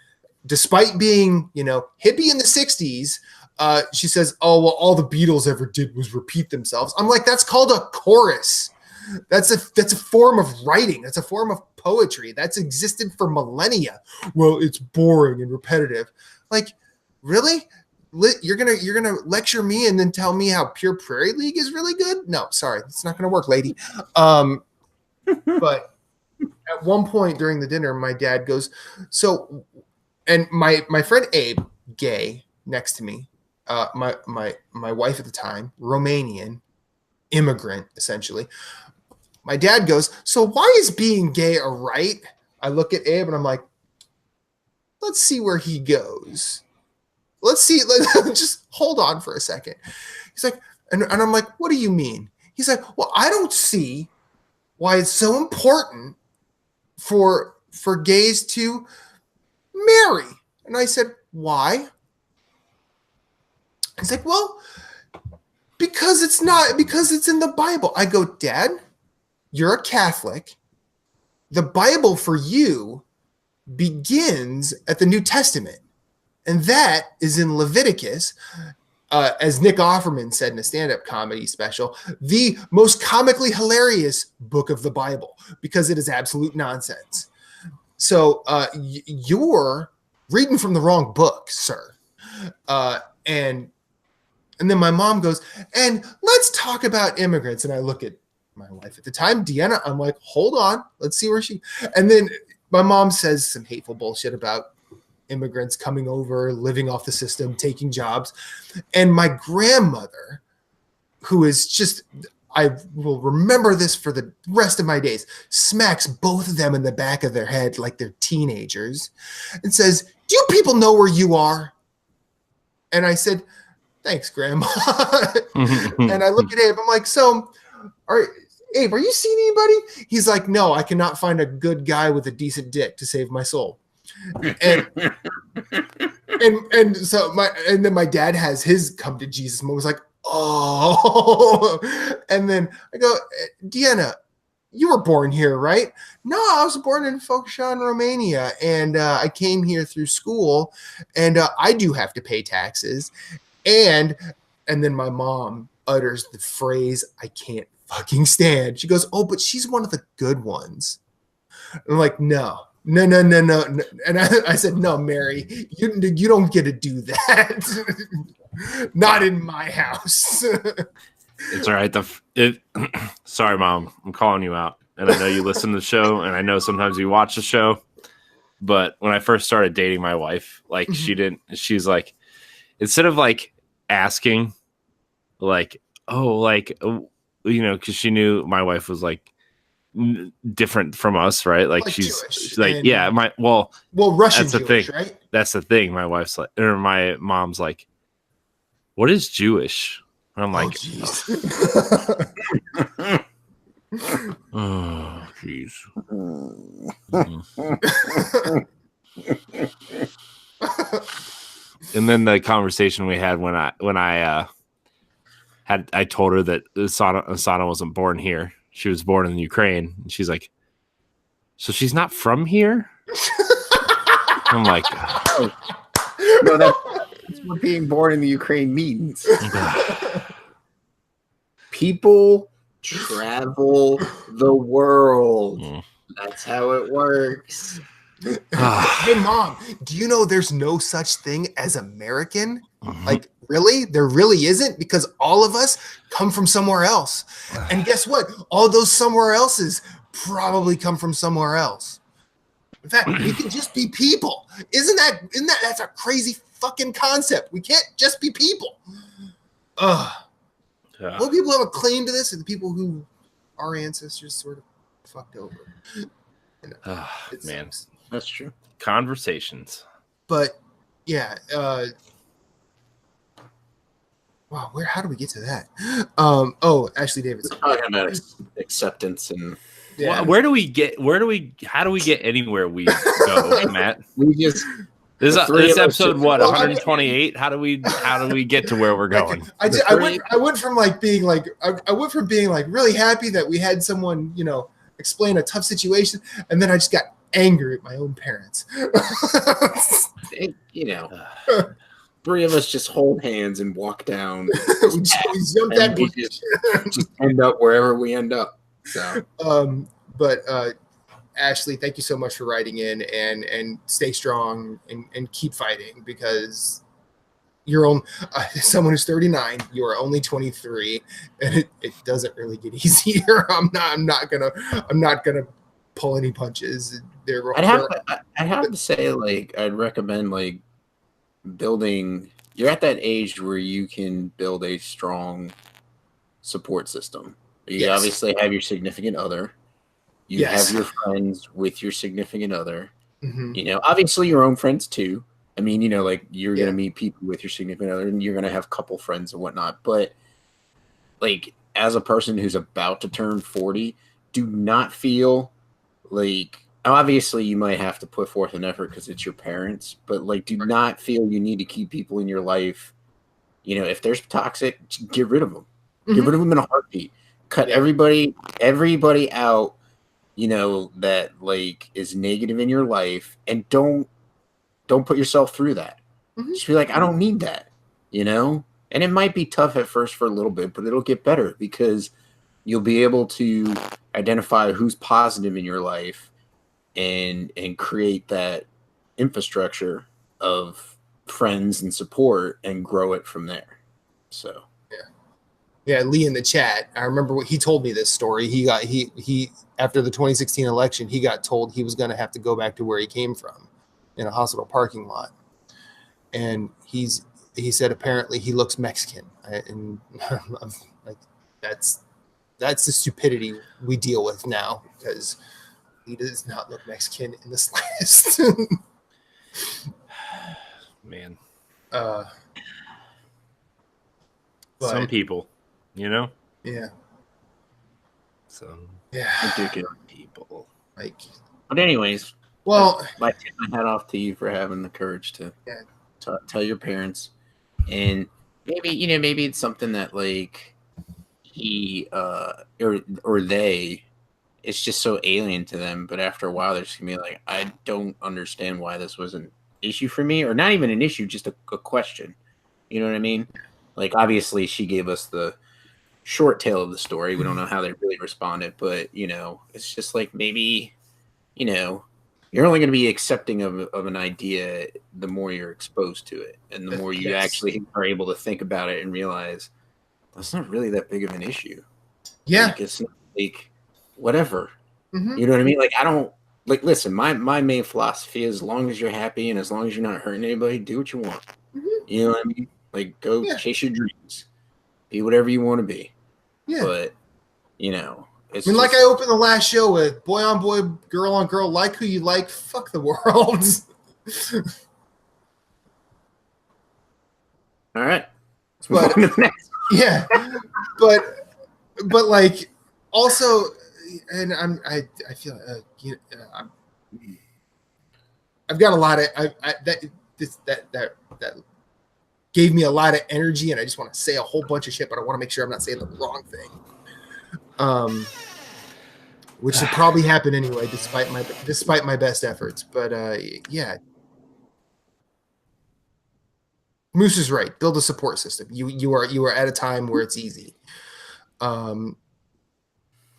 despite being, you know, hippie in the 60s, she says, "Oh, well, all the Beatles ever did was repeat themselves." I'm like, that's called a chorus. That's a form of writing. That's a form of poetry. That's existed for millennia. Well, it's boring and repetitive. Like, really? You're gonna lecture me and then tell me how Pure Prairie League is really good? No, sorry, it's not gonna work, lady. But at one point during the dinner, my dad goes, so, and my friend Abe, gay, next to me, my wife at the time, Romanian, immigrant essentially. My dad goes, so why is being gay a right? I look at Abe and I'm like, let's see where he goes. Let's see. Let's just hold on for a second. He's like, and I'm like, what do you mean? He's like, well, I don't see why it's so important for gays to marry. And I said, why? He's like, well, because it's in the Bible. I go, Dad, you're a Catholic. The Bible for you begins at the New Testament. And that is in Leviticus, as Nick Offerman said in a stand-up comedy special, the most comically hilarious book of the Bible because it is absolute nonsense. So you're reading from the wrong book, sir. And then my mom goes, and let's talk about immigrants. And I look at my wife at the time, Deanna. I'm like, hold on, let's see where she. And then my mom says some hateful bullshit about immigrants coming over, living off the system, taking jobs. And my grandmother, who is just, I will remember this for the rest of my days, smacks both of them in the back of their head like they're teenagers and says, do you people know where you are? And I said, thanks, Grandma. And I look at Abe, I'm like, so, Abe, are you seeing anybody? He's like, no, I cannot find a good guy with a decent dick to save my soul. And then my dad has his come to Jesus moment. Was like, oh. And then I go, Deanna, you were born here, right? No, I was born in Focșani, Romania, and I came here through school, and I do have to pay taxes, and And then my mom utters the phrase I can't fucking stand. She goes, "Oh, but she's one of the good ones." I'm like, no. And I said, "No, Mary, you don't get to do that. Not in my house." It's all right. Sorry, Mom. I'm calling you out. And I know you listen to the show, and I know sometimes you watch the show. But when I first started dating my wife, like she's like, instead of like asking, like, oh, like, because she knew my wife was like different from us, right? Like she's like, yeah, well, Russian that's the Jewish, thing. right? That's the thing. My wife's like, or my mom's like, what is Jewish? And I'm like, oh, jeez. And then the conversation we had when I told her that Asana wasn't born here. She was born in Ukraine. And she's like, so she's not from here? I'm like, oh. No, that's what being born in the Ukraine means. People travel the world. That's how it works. Hey, Mom, do you know there's no such thing as American? Like, really? There really isn't? Because all of us come from somewhere else. And guess what? All those somewhere else's probably come from somewhere else. In fact, we can just be people. Isn't that that's a crazy fucking concept? We can't just be people. What people have a claim to this are the people who our ancestors sort of fucked over. Man, that's true. Conversations. But yeah, wow, how do we get to that? Ashley Davidson. We're talking about acceptance and yeah. How do we get anywhere we go, Matt? This episode 128. How do we get to where we're going? I went from being really happy that we had someone, explain a tough situation, and then I just got angry at my own parents. Three of us just hold hands and walk down. we jump that just end up wherever we end up. So, but Ashley, thank you so much for writing in and stay strong and keep fighting, because you're someone who's 39. You are only 23, and it doesn't really get easier. I'm not gonna pull any punches. I'd have to say, I'd recommend building. You're at that age where you can build a strong support system. You obviously have your significant other. You have your friends with your significant other. Mm-hmm. Obviously your own friends too. I mean, you're going to meet people with your significant other, and you're going to have a couple friends and whatnot. But as a person who's about to turn 40, do not feel obviously you might have to put forth an effort because it's your parents, but do not feel you need to keep people in your life. If there's toxic, get rid of them. Mm-hmm. Get rid of them in a heartbeat. Cut everybody out, that is negative in your life, and don't put yourself through that. Mm-hmm. Just be I don't need that, and it might be tough at first for a little bit, but it'll get better because you'll be able to identify who's positive in your life and create that infrastructure of friends and support and grow it from there. So yeah, Lee in the chat, I remember what he told me this story. He after the 2016 election, he got told he was going to have to go back to where he came from, in a hospital parking lot. And he said apparently he looks Mexican, and that's the stupidity we deal with now, because he does not look Mexican in the slightest. Man, some people, yeah. Some ridiculous people. But anyways, well, I tip my hat off to you for having the courage to tell your parents, and maybe it's something that he or they, it's just so alien to them. But after a while, they're just gonna be I don't understand why this was an issue for me, or not even an issue, just a question. You know what I mean? Like, obviously, she gave us the short tale of the story. We don't know how they really responded, but, it's just like maybe, you're only going to be accepting of an idea the more you're exposed to it and the more you actually are able to think about it and realize that's not really that big of an issue. Yeah. Like, it's not like whatever. Mm-hmm. You know what I mean? Like, I don't like, listen, my main philosophy is as long as you're happy and as long as you're not hurting anybody, do what you want. Mm-hmm. You know what I mean? Like, go chase your dreams. Be whatever you want to be. Yeah. But, it's like I opened the last show with boy on boy, girl on girl, like who you like, fuck the world. All right. But yeah, but like also, and I feel I've got a lot of that gave me a lot of energy, and I just want to say a whole bunch of shit, but I want to make sure I'm not saying the wrong thing. Which should probably happen anyway, despite my best efforts. But yeah, Moose is right. Build a support system. You are at a time where it's easy. I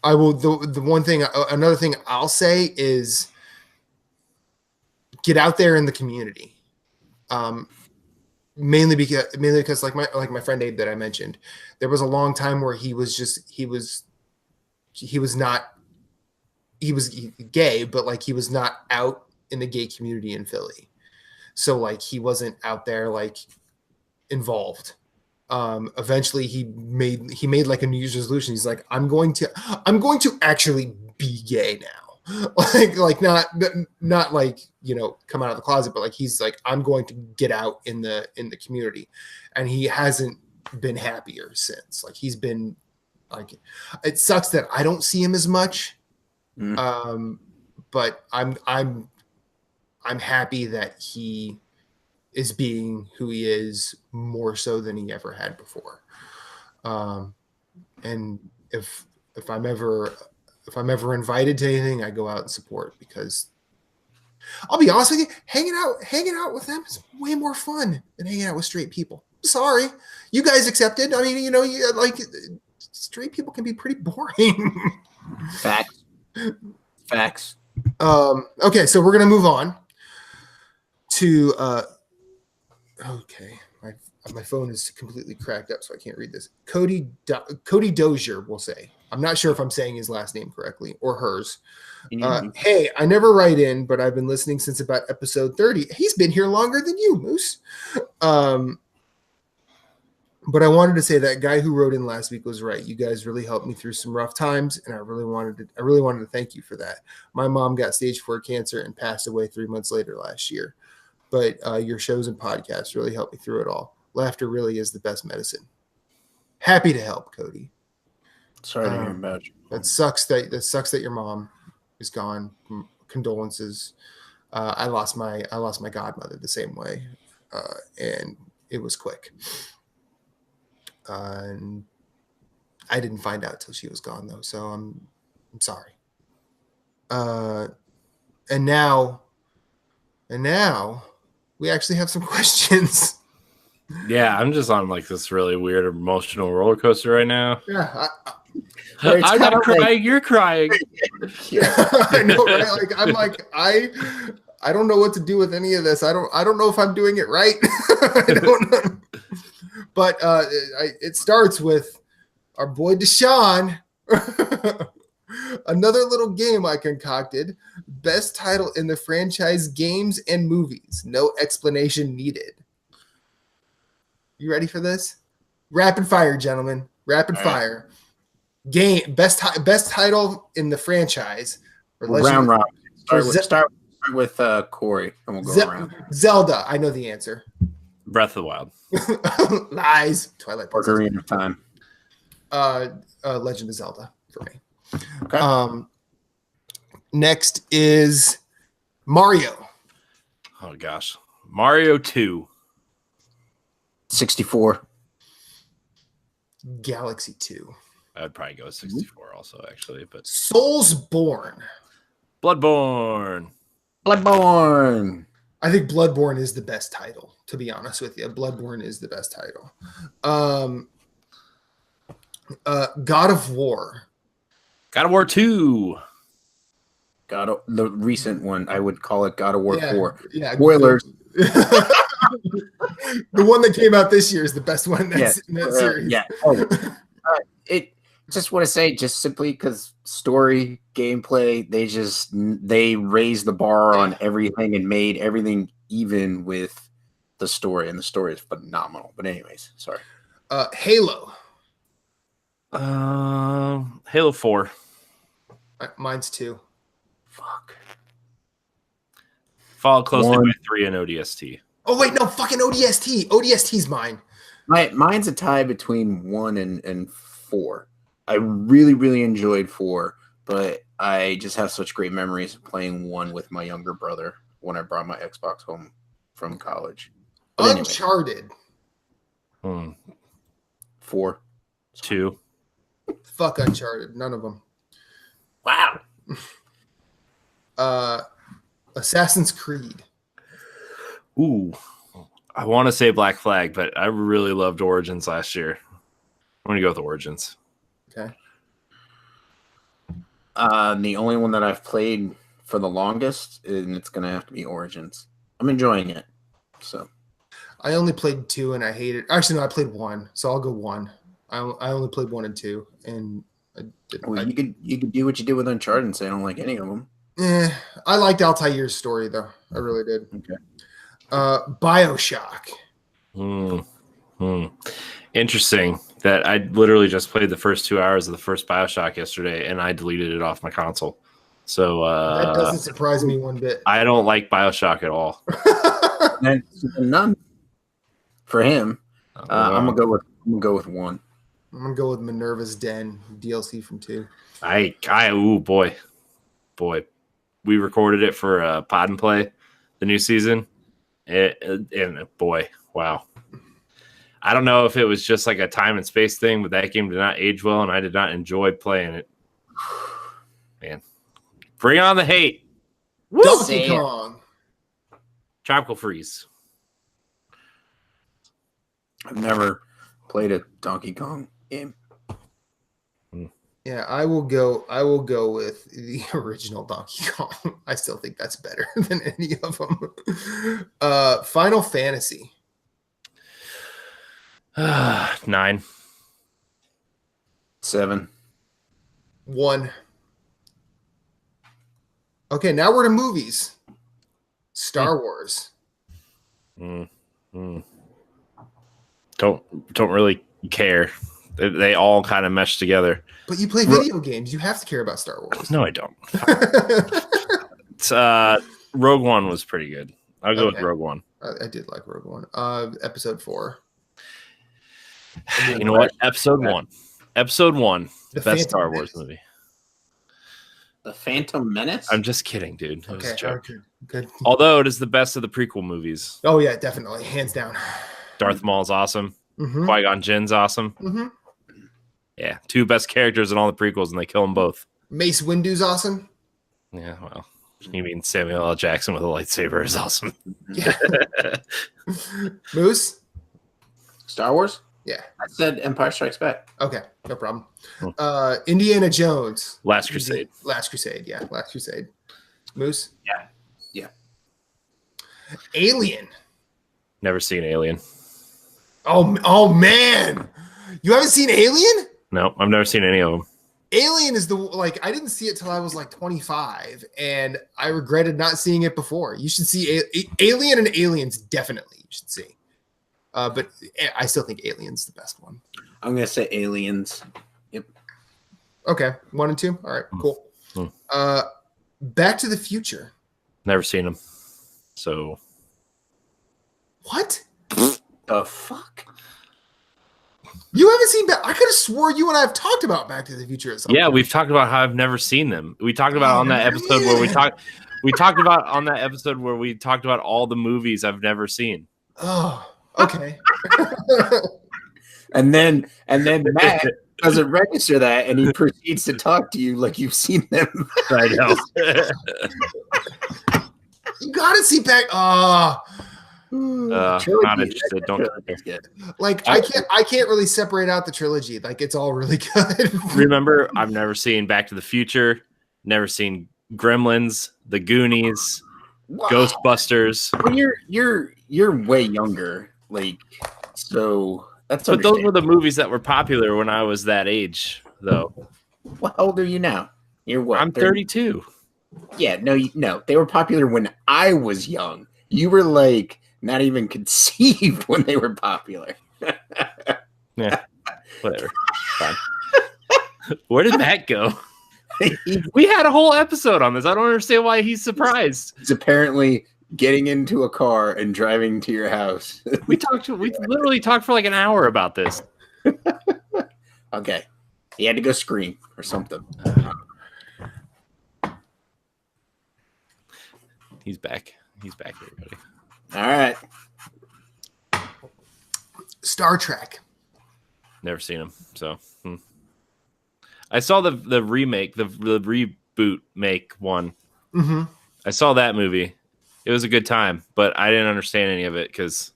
will. The one thing, another thing I'll say is get out there in the community. Mainly because like my friend Abe that I mentioned, there was a long time where he was gay, but like he was not out in the gay community in Philly. So like he wasn't out there like involved. Eventually he made like a New Year's resolution. He's like, I'm going to actually be gay now. like not like, come out of the closet, but like he's like, I'm going to get out in the community. And he hasn't been happier since. Like he's been like, it sucks that I don't see him as much. But I'm happy that he is being who he is more so than he ever had before. And if I'm ever invited to anything, I go out and support, because I'll be honest with you, hanging out with them is way more fun than hanging out with straight people. Sorry, you guys accepted. I mean, like straight people can be pretty boring. Facts. Okay, so we're gonna move on to okay. My phone is completely cracked up, so I can't read this. Cody Dozier will say. I'm not sure if I'm saying his last name correctly or hers. Hey, I never write in, but I've been listening since about episode 30. He's been here longer than you, Moose. But I wanted to say that guy who wrote in last week was right. You guys really helped me through some rough times, and I really wanted to thank you for that. My mom got stage 4 cancer and passed away 3 months later last year. But your shows and podcasts really helped me through it all. Laughter really is the best medicine. Happy to help, Cody. Sorry to hear about you. That sucks that your mom is gone. Condolences. I lost my godmother the same way, and it was quick. And I didn't find out till she was gone, though, so I'm sorry. And now we actually have some questions. Yeah, I'm just on like this really weird emotional roller coaster right now. Yeah, I'm not crying. You're crying. I know, right? Like I'm like I don't know what to do with any of this. I don't know if I'm doing it right. I don't know. But it starts with our boy Deshaun. Another little game I concocted. Best title in the franchise games and movies. No explanation needed. You ready for this? Rapid fire, gentlemen. Rapid fire. Game best title in the franchise. Round robin. Start with Corey, and we'll go around. Zelda. I know the answer. Breath of the Wild. Lies. Twilight Princess. Ocarina of Time. Legend of Zelda for me. Okay. Next is Mario. Oh gosh, Mario 2. 64. Galaxy 2. I'd probably go with 64 also, actually. But Soulsborne. Bloodborne. I think Bloodborne is the best title, to be honest with you. Bloodborne is the best title. God of War. God of War 2. The recent one, I would call it God of War 4. Yeah. Spoilers. The one that came out this year is the best one in that series. Yeah. It just want to say, just simply because story, gameplay, they raised the bar on everything and made everything even with the story, and the story is phenomenal. But anyways, sorry. Halo. Halo 4. Mine's 2. Fuck. Followed closely by 3 and ODST. Oh wait, no, fucking ODST. ODST's mine. Mine's a tie between 1 and 4. I really, really enjoyed 4, but I just have such great memories of playing 1 with my younger brother when I brought my Xbox home from college. But Uncharted. Anyway. 4. 2. Fuck Uncharted. None of them. Wow. Assassin's Creed. Ooh. I want to say Black Flag, but I really loved Origins last year. I'm going to go with Origins. Okay. The only one that I've played for the longest, and it's going to have to be Origins. I'm enjoying it. So I only played 2 and I hated it. Actually, no, I played 1, so I'll go 1. I only played 1 and 2, and you could do what you did with Uncharted and say I don't like any of them. I liked Altair's story though. I really did. Okay. BioShock. Interesting that I literally just played the first 2 hours of the first BioShock yesterday, and I deleted it off my console. So that doesn't surprise me one bit. I don't like BioShock at all. None for him. I'm gonna go with 1. I'm gonna go with Minerva's Den DLC from 2. Boy, we recorded it for Pod and Play, the new season, and boy, wow. I don't know if it was just like a time and space thing, but that game did not age well, and I did not enjoy playing it. Man, bring on the hate. Donkey Kong. Tropical Freeze. I've never played a Donkey Kong game. Yeah, I will go with the original Donkey Kong. I still think that's better than any of them. Final Fantasy. 9. 7. 1. Okay, now we're to movies. Star Wars. Don't really care. They all kind of mesh together. But you play video games. You have to care about Star Wars. No, I don't. Rogue One was pretty good. I'll go with Rogue One. I did like Rogue One. Episode 4. You know what? Episode 1. The best Star Wars movie. The Phantom Menace? I'm just kidding, dude. It was a joke. Good. Although it is the best of the prequel movies. Oh, yeah, definitely. Hands down. Darth Maul's awesome. Mm-hmm. Qui-Gon Jinn's awesome. Mm-hmm. Yeah, 2 best characters in all the prequels, and they kill them both. Mace Windu's awesome. Yeah, well, you mean Samuel L. Jackson with a lightsaber is awesome. Yeah. Moose? Star Wars? Yeah. I said Empire Strikes Back. Okay, no problem. Indiana Jones. Last Crusade. Last Crusade, yeah. Last Crusade. Moose? Yeah. Alien. Never seen Alien. Oh man. You haven't seen Alien? No, I've never seen any of them. Alien is I didn't see it till I was like 25, and I regretted not seeing it before. You should see Alien and Aliens, definitely. You should see. But I still think Alien's the best one. I'm going to say Aliens. Yep. Okay. 1 and 2. All right, cool. Back to the Future. Never seen them. So. What? The fuck? You haven't seen I could have swore you and I have talked about Back to the Future at some point. We've talked about how I've never seen them. We talked about on that episode where we talked about on that episode where we talked about all the movies I've never seen. Oh, okay. and then Matt doesn't register that, and he proceeds to talk to you like you've seen them. I know. You gotta see back. Not interested. Don't. Like I can't really separate out the trilogy. Like it's all really good. Remember, I've never seen Back to the Future. Never seen Gremlins, The Goonies, Ghostbusters. Well, you're way younger, like so. But those were the movies that were popular when I was that age, though. Well, how old are you now? You're what? I'm 32. Yeah, no, they were popular when I was young. You were like not even conceived when they were popular. Yeah, whatever. Fine. Where did Matt go? We had a whole episode on this. I don't understand why he's surprised. He's apparently getting into a car and driving to your house. We literally talked for like an hour about this. Okay. He had to go scream or something. He's back. He's back, everybody. All right. Star Trek. Never seen him, so. I saw the remake, the reboot make one. Mm-hmm. I saw that movie. It was a good time, but I didn't understand any of it because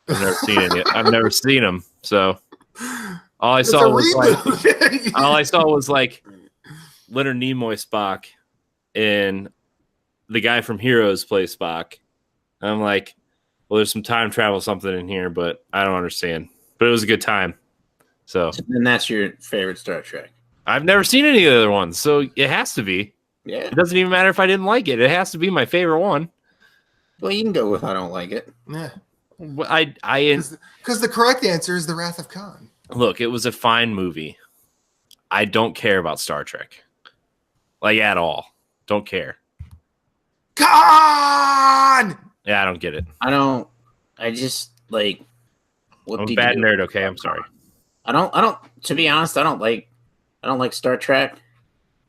I've never seen it yet. I've never seen them, so all I saw was like Leonard Nimoy Spock and the guy from Heroes plays Spock. And I'm like, well, there's some time travel something in here, but I don't understand. But it was a good time. So and that's your favorite Star Trek. I've never seen any of the other ones, so it has to be. Yeah. It doesn't even matter if I didn't like it. It has to be my favorite one. Well, you can go with I don't like it. Yeah. Because the correct answer is The Wrath of Khan. Look, it was a fine movie. I don't care about Star Trek. Like, at all. Don't care. Khan! Yeah, I don't get it. I just, like... I'm a bad nerd, okay? I'm sorry. I don't, to be honest, I don't like Star Trek.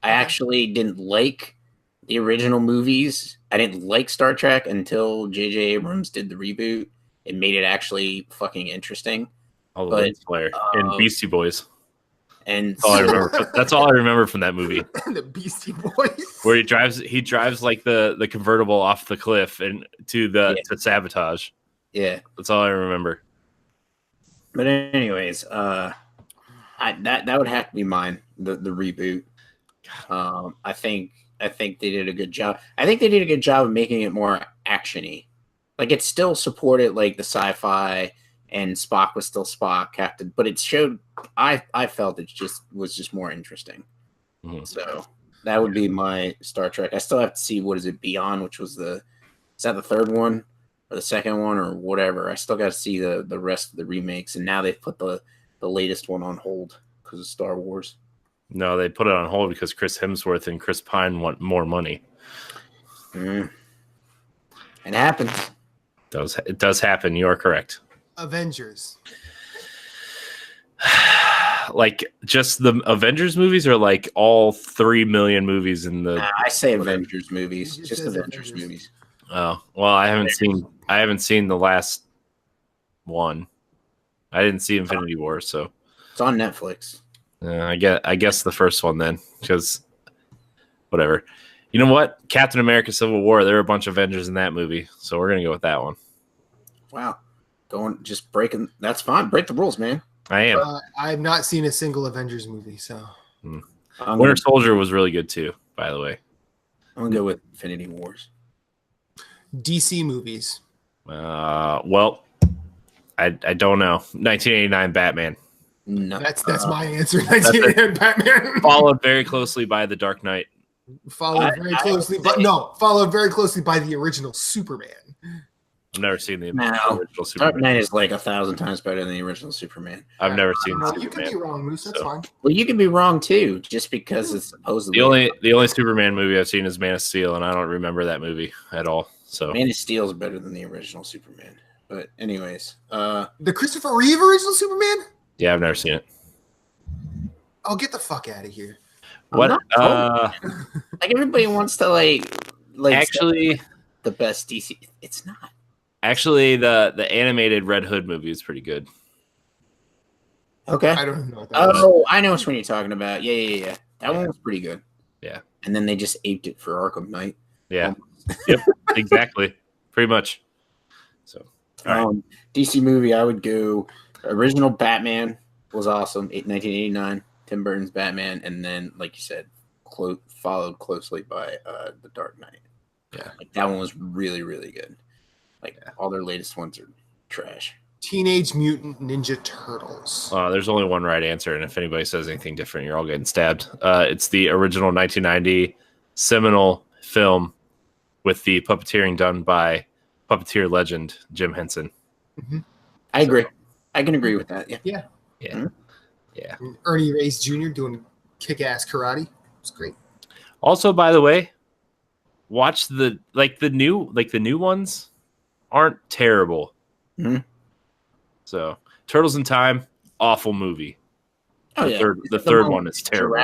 I actually didn't like the original movies. I didn't like Star Trek until J.J. Abrams did the reboot. It made it actually fucking interesting. Oh, the Lens Flare and Beastie Boys. And that's all I remember from that movie. The Beastie Boys. Where he drives like the convertible off the cliff and to sabotage. Yeah. That's all I remember. But anyways, that would have to be mine. The reboot. I think they did a good job. I think they did a good job of making it more actiony. Like it still supported like the sci-fi, and Spock was still Spock, Captain. But it showed. I felt it was just more interesting. Mm-hmm. So that would be my Star Trek. I still have to see what is it Beyond, which was is that the third one or the second one or whatever. I still got to see the rest of the remakes, and now they've put the latest one on hold because of Star Wars. No, they put it on hold because Chris Hemsworth and Chris Pine want more money. It happens. It does happen. You are correct. Avengers. Like just the Avengers movies, or like all 3 million movies in the? I say Avengers movies. Just Avengers movies. Oh well, I haven't seen the last one. I didn't see Infinity War, so it's on Netflix. I guess the first one then, because whatever. You know what? Captain America: Civil War. There are a bunch of Avengers in that movie, so we're gonna go with that one. Wow, breaking. That's fine. Break the rules, man. I am. I have not seen a single Avengers movie, so. Winter Soldier was really good too, by the way. I'm gonna go with Infinity Wars. DC movies. Well, I don't know. 1989 Batman. No, that's my answer. 1989 Batman. Followed very closely by The Dark Knight. Followed very closely by the original Superman. I've never seen the original Superman. Dark Knight is like 1,000 times better than the original Superman. I've never seen Superman. You could be wrong, Moose. That's fine. Well, you could be wrong too, just because it's supposedly the only Superman movie I've seen is Man of Steel, and I don't remember that movie at all. So Man of Steel is better than the original Superman. But anyways, the Christopher Reeve original Superman. Yeah, I've never seen it. Oh, get the fuck out of here! What? Like everybody wants to like actually the best DC. It's not. Actually, the animated Red Hood movie is pretty good. Okay. I don't know what that is. I know which one you're talking about. Yeah. That one was pretty good. Yeah. And then they just aped it for Arkham Knight. Yeah. Yep, exactly. Pretty much. So, DC movie, I would go. Original Batman was awesome. 1989, Tim Burton's Batman, and then, like you said, followed closely by The Dark Knight. Yeah, like that one was really, really good. Like all their latest ones are trash. Teenage Mutant Ninja Turtles. There's only one right answer, and if anybody says anything different, you're all getting stabbed. It's the original 1990 seminal film with the puppeteering done by puppeteer legend Jim Henson. Mm-hmm. I agree. I can agree with that. Yeah. Mm-hmm. Yeah. And Ernie Reyes Jr. doing kick-ass karate. It's great. Also, by the way, watch the new ones aren't terrible. Mm-hmm. So, Turtles in Time, awful movie. The third one is terrible.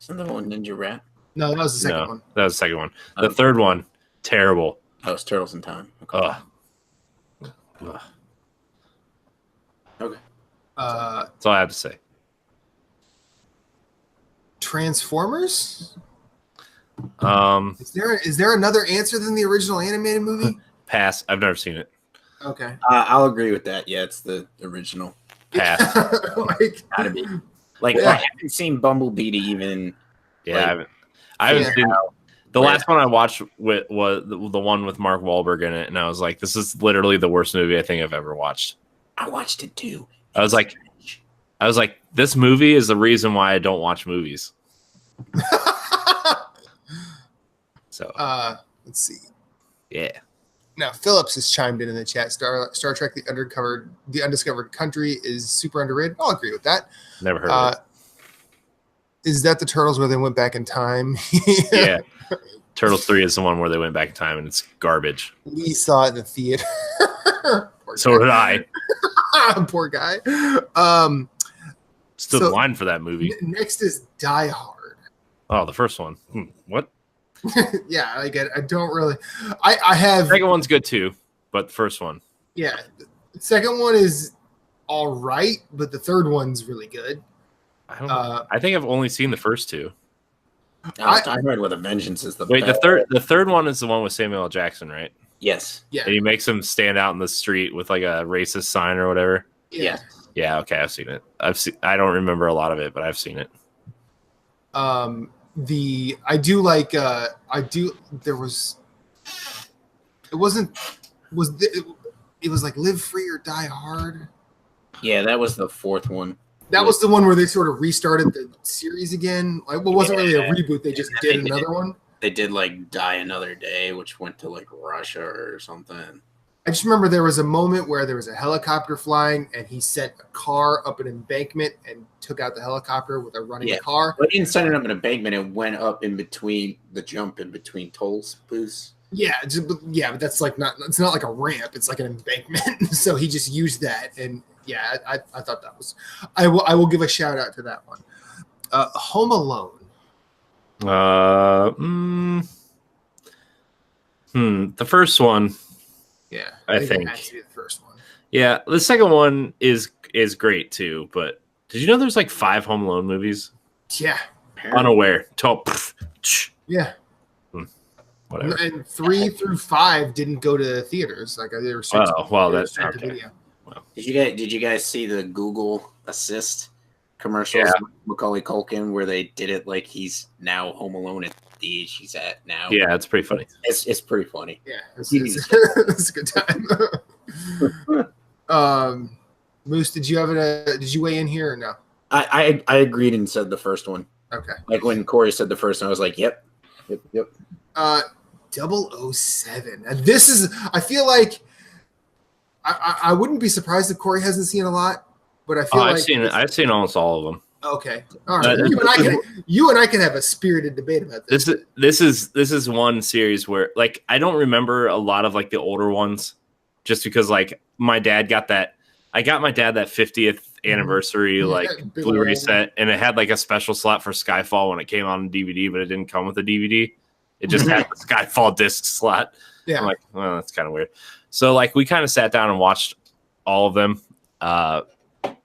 Isn't the one Ninja Rat? No, that was the second one. That was the second one. The third one, terrible. Oh, it's Turtles in Time. Okay. Okay. That's all I have to say. Transformers? Is Is there another answer than the original animated movie? Pass. I've never seen it. Okay. I'll agree with that. Yeah, it's the original. Pass. Gotta be. I haven't seen Bumblebee to even. Yeah, I haven't seen. The last one I watched was the one with Mark Wahlberg in it, and I was like, "This is literally the worst movie I think I've ever watched." I watched it too. I was like, "This movie is the reason why I don't watch movies." So, let's see. Yeah. Now Phillips has chimed in the chat. Star Trek: The Undiscovered Country is super underrated. I'll agree with that. Never heard of it. Is that the Turtles where they went back in time? Yeah. Turtles 3 is the one where they went back in time, and it's garbage. Lee saw it in the theater. So did I. Poor guy. Stood in line for that movie. Next is Die Hard. Oh, the first one. What? Yeah, I get it. I don't really. I have. The second one's good too, but the first one. Yeah, the second one is all right, but the third one's really good. I don't know. I think I've only seen the first two. I heard with a Vengeance is the best. The third one is the one with Samuel L. Jackson, right? Yes. Yeah. And he makes him stand out in the street with like a racist sign or whatever. Yeah. Yeah. Okay, I've seen it. I don't remember a lot of it, but I've seen it. It was like Live Free or Die Hard. Yeah, that was the fourth one. That was the one where they sort of restarted the series again. Like, well, it wasn't really a reboot. They just did another one. They did like Die Another Day, which went to like Russia or something. I just remember there was a moment where there was a helicopter flying, and he sent a car up an embankment and took out the helicopter with a running car. Well, he didn't send it up an embankment. It went up in between the jump in between tolls booths. Yeah, but that's like it's not like a ramp. It's like an embankment. So he just used that, and yeah, I thought that was. I will give a shout out to that one. Home Alone. The first one. Yeah, I think it has to be the first one. Yeah, the second one is great too. But did you know there's like 5 Home Alone movies? Yeah, unaware. Yeah. Whatever. And 3 through 5 didn't go to theaters. Like they were. That's okay. Video. Well. Did you guys see the Google Assist commercials with Macaulay Culkin where they did it like he's now home alone at the age he's at now? Yeah, it's pretty funny. It's pretty funny. Yeah, it's a good time. Moose, did you weigh in here or no? I agreed and said the first one. Okay. Like when Corey said the first one, I was like, yep. 007. And this is, I feel like I wouldn't be surprised if Corey hasn't seen a lot, but I feel like I've seen almost all of them. Okay. All right. You and I can have a spirited debate about this. This is one series where like I don't remember a lot of like the older ones just because like my dad got that. I got my dad that 50th anniversary Blu-ray set, and it had like a special slot for Skyfall when it came out on DVD, but it didn't come with a DVD. It just had the Skyfall disc slot. Yeah. I'm like, well, that's kind of weird. So like we kind of sat down and watched all of them.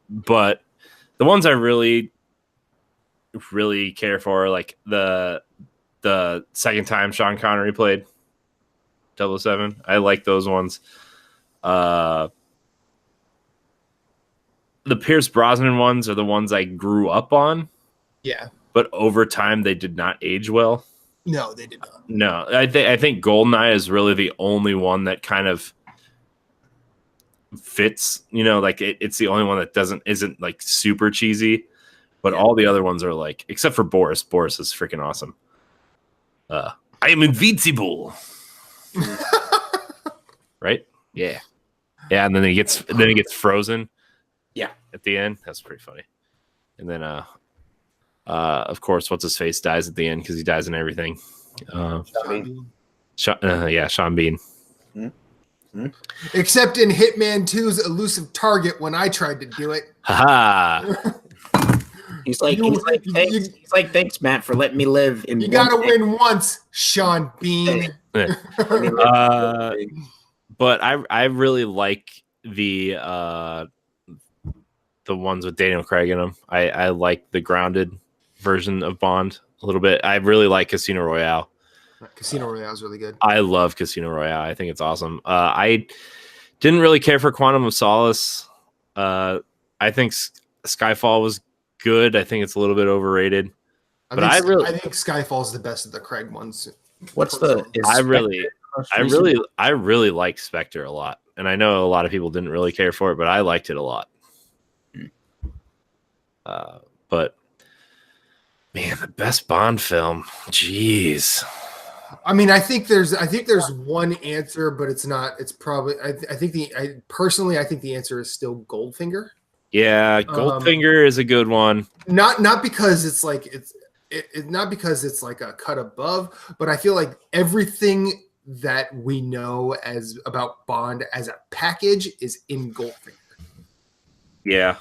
But the ones I really, really care for, like the second time Sean Connery played, 007. I like those ones. The Pierce Brosnan ones are the ones I grew up on. Yeah. But over time, they did not age well. No, they did not. No, I think GoldenEye is really the only one that kind of fits. Like it's the only one that isn't like super cheesy. But all the other ones are like, except for Boris. Boris is freaking awesome. I am invincible. Right? Yeah. Yeah, and then he gets frozen. Yeah. At the end. That's pretty funny. And then of course, what's his face dies at the end because he dies in everything. Sean Bean. Sean Bean. Mm-hmm. Except in Hitman 2's Elusive Target when I tried to do it. Haha. He's like, thanks, Matt, for letting me live. You gotta win once, Sean Bean. But I really like the ones with Daniel Craig in them. I like the grounded version of Bond a little bit. I really like Casino Royale. Casino Royale is really good. I love Casino Royale. I think it's awesome. I didn't really care for Quantum of Solace. I think Skyfall was good. I think it's a little bit overrated. I think Skyfall's the best of the Craig ones. I really like Spectre a lot, and I know a lot of people didn't really care for it, but I liked it a lot. But man, the best Bond film, jeez. I mean, I think there's one answer, but it's not. It's probably. I think the answer is still Goldfinger. Yeah, Goldfinger is a good one. Not because it's like not because it's like a cut above, but I feel like everything that we know about Bond as a package is in Goldfinger. Yeah.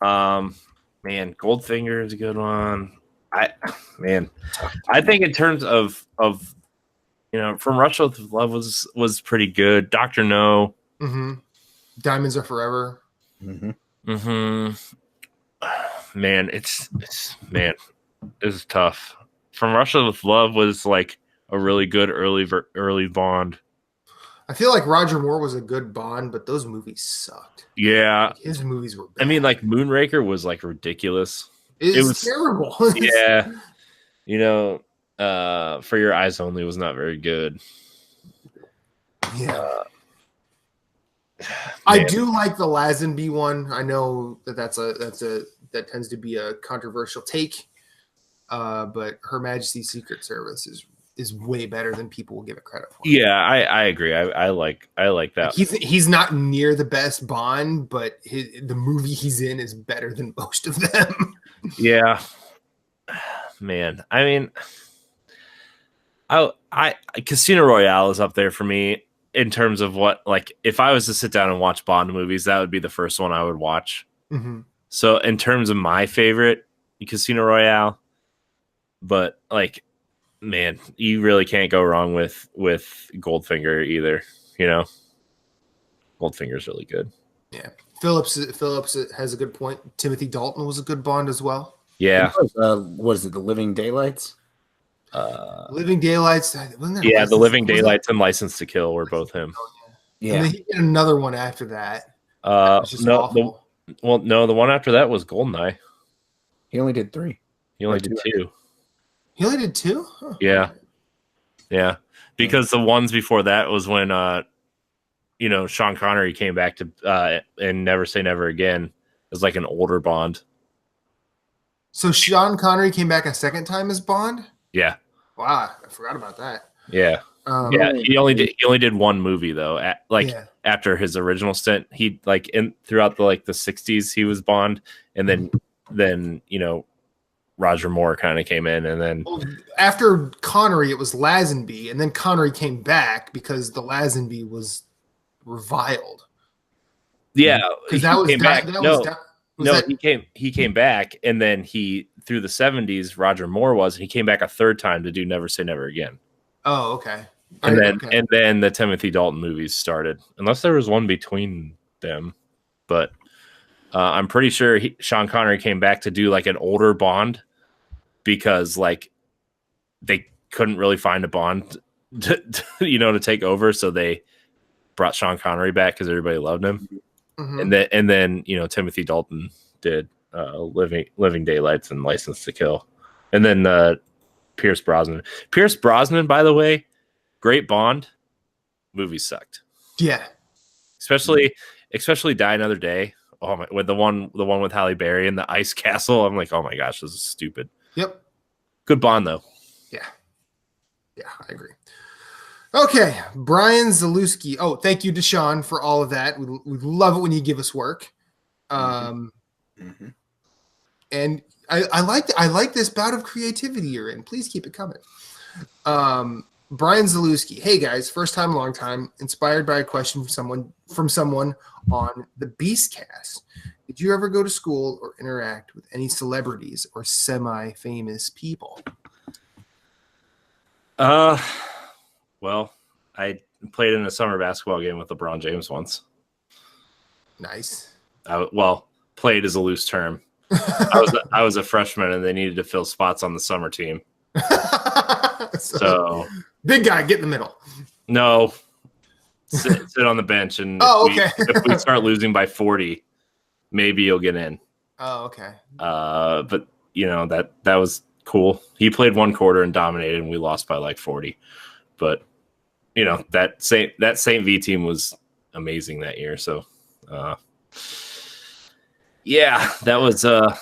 Man, Goldfinger is a good one. I think in terms of From Russia with Love was pretty good. Dr. No. Mm-hmm. Diamonds Are Forever. Mm-hmm. Mm-hmm. Man, it's tough. From Russia with Love was like a really good early Bond. I feel like Roger Moore was a good Bond, but those movies sucked. Yeah, his movies were bad. I mean, like Moonraker was like ridiculous. It was terrible. Yeah, For Your Eyes Only was not very good. Yeah. I do like the Lazenby one. I know that tends to be a controversial take, but Her Majesty's Secret Service is way better than people will give it credit for. Yeah, I agree. I like that. He's not near the best Bond, but the movie he's in is better than most of them. Yeah, man. I mean, I Casino Royale is up there for me. In terms of what, like, if I was to sit down and watch Bond movies, that would be the first one I would watch. Mm-hmm. So in terms of my favorite, Casino Royale, but like, man, you really can't go wrong with Goldfinger either. Goldfinger's really good. Yeah. Phillips has a good point. Timothy Dalton was a good Bond as well. Yeah. What is it? The Living Daylights? Living Daylights. Yeah, The Living Daylights and License to Kill were both him. Yeah. And then he did another one after that. The one after that was Goldeneye. He only did 3. He only did 2. He only did 2? Huh. Yeah. Yeah. Because the ones before that was when Sean Connery came back to and Never Say Never Again as like an older Bond. So Sean Connery came back a second time as Bond? Yeah. Wow, I forgot about that. Yeah. He only did one movie though. After his original stint, he throughout the 60s he was Bond, and then Roger Moore kind of came in, and then after Connery it was Lazenby, and then Connery came back because the Lazenby was reviled. Yeah, because that was back. He came back, and then through the 70s, Roger Moore and he came back a third time to do Never Say Never Again. Oh, okay. And then the Timothy Dalton movies started, unless there was one between them. But I'm pretty sure Sean Connery came back to do like an older Bond because they couldn't really find a Bond to take over. So they brought Sean Connery back because everybody loved him. Mm-hmm. And then Timothy Dalton did Living Daylights and License to Kill. And then Pierce Brosnan. Pierce Brosnan, by the way, great Bond. Movie sucked. Yeah. Especially Die Another Day. Oh my, with the one with Halle Berry in the ice castle. I'm like, oh my gosh, this is stupid. Yep. Good Bond though. Yeah. Yeah, I agree. Okay, Brian Zalewski. Oh, thank you, Deshaun, for all of that. We love it when you give us work. And I like this bout of creativity you're in. Please keep it coming. Brian Zalewski. Hey guys, first time, long time. Inspired by a question from someone on the Beastcast. Did you ever go to school or interact with any celebrities or semi-famous people? Well, I played in a summer basketball game with LeBron James once. Nice. Played is a loose term. I was a freshman, and they needed to fill spots on the summer team. So big guy, get in the middle. No, sit on the bench, and if we start losing by 40, maybe you'll get in. Oh, okay. But that was cool. He played one quarter and dominated, and we lost by like 40. But that St. V team was amazing that year. So, yeah, that was a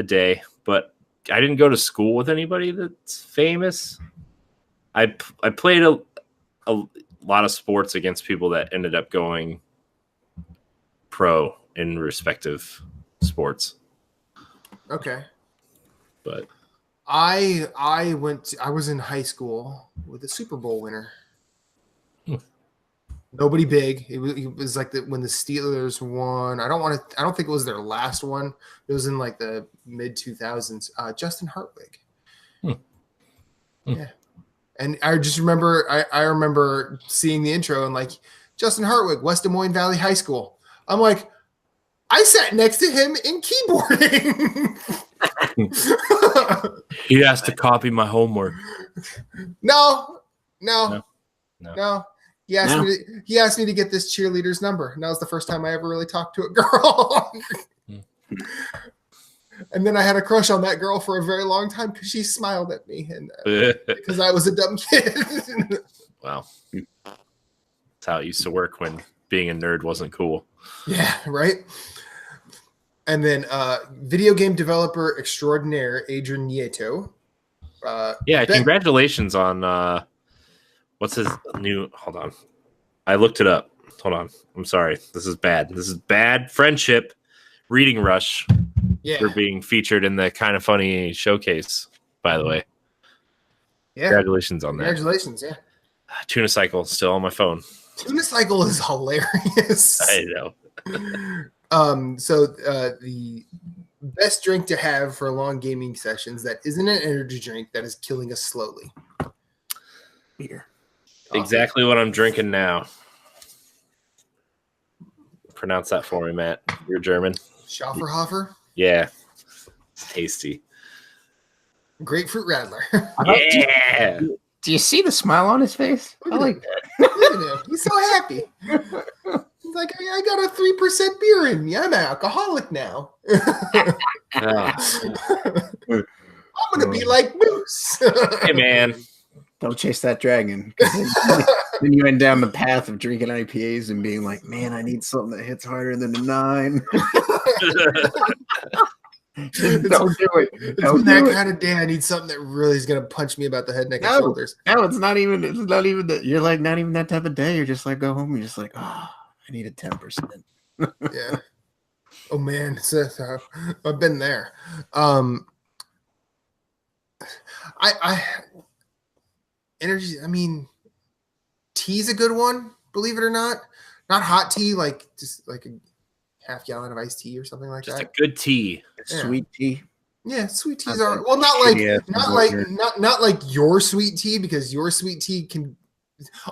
day. But I didn't go to school with anybody that's famous. I played a lot of sports against people that ended up going pro in respective sports. Okay. But I was in high school with a Super Bowl winner. Nobody big. It was like when the Steelers won. I don't think it was their last one. It was in like the mid 2000s. Justin Hartwig. Yeah. And I just remember I remember seeing the intro and like Justin Hartwig, West Des Moines Valley High School. I'm like, I sat next to him in keyboarding. He has to copy my homework. No. He asked me to get this cheerleader's number. And that was the first time I ever really talked to a girl. And then I had a crush on that girl for a very long time because she smiled at me and because I was a dumb kid. Wow. That's how it used to work when being a nerd wasn't cool. Yeah, right? And then video game developer extraordinaire Adrian Nieto. Congratulations on what's his new... Hold on. I looked it up. Hold on. I'm sorry. This is bad. Friendship. Reading Rush. Yeah. For being featured in the Kind of Funny showcase, by the way. Yeah. Congratulations on that. Congratulations, yeah. Tuna Cycle still on my phone. Tuna Cycle is hilarious. I know. So the best drink to have for long gaming sessions that isn't an energy drink that is killing us slowly. Beer. Exactly what I'm drinking now. Pronounce that for me, Matt. You're German. Schafferhofer? Yeah. It's tasty. Grapefruit Radler. Yeah. Do you see the smile on his face? I like that. He's so happy. He's like, I got a 3% beer in me. I'm an alcoholic now. I'm going to be like Moose. Hey, man. Don't chase that dragon. Then you end down the path of drinking IPAs and being like, man, I need something that hits harder than a 9. Don't do it. It's been that kind of day. I need something that really is going to punch me about the head, neck, and shoulders. No, it's not even that. You're like, not even that type of day. You're just like, go home. You're just like, I need a 10%. Yeah. Oh, man. I've been there. Energy, I mean, tea's a good one, believe it or not. Not hot tea, like just like a half gallon of iced tea or something like Just that. a good tea. Yeah. Sweet tea. Yeah, sweet teas are well, not like your sweet tea, because your sweet tea can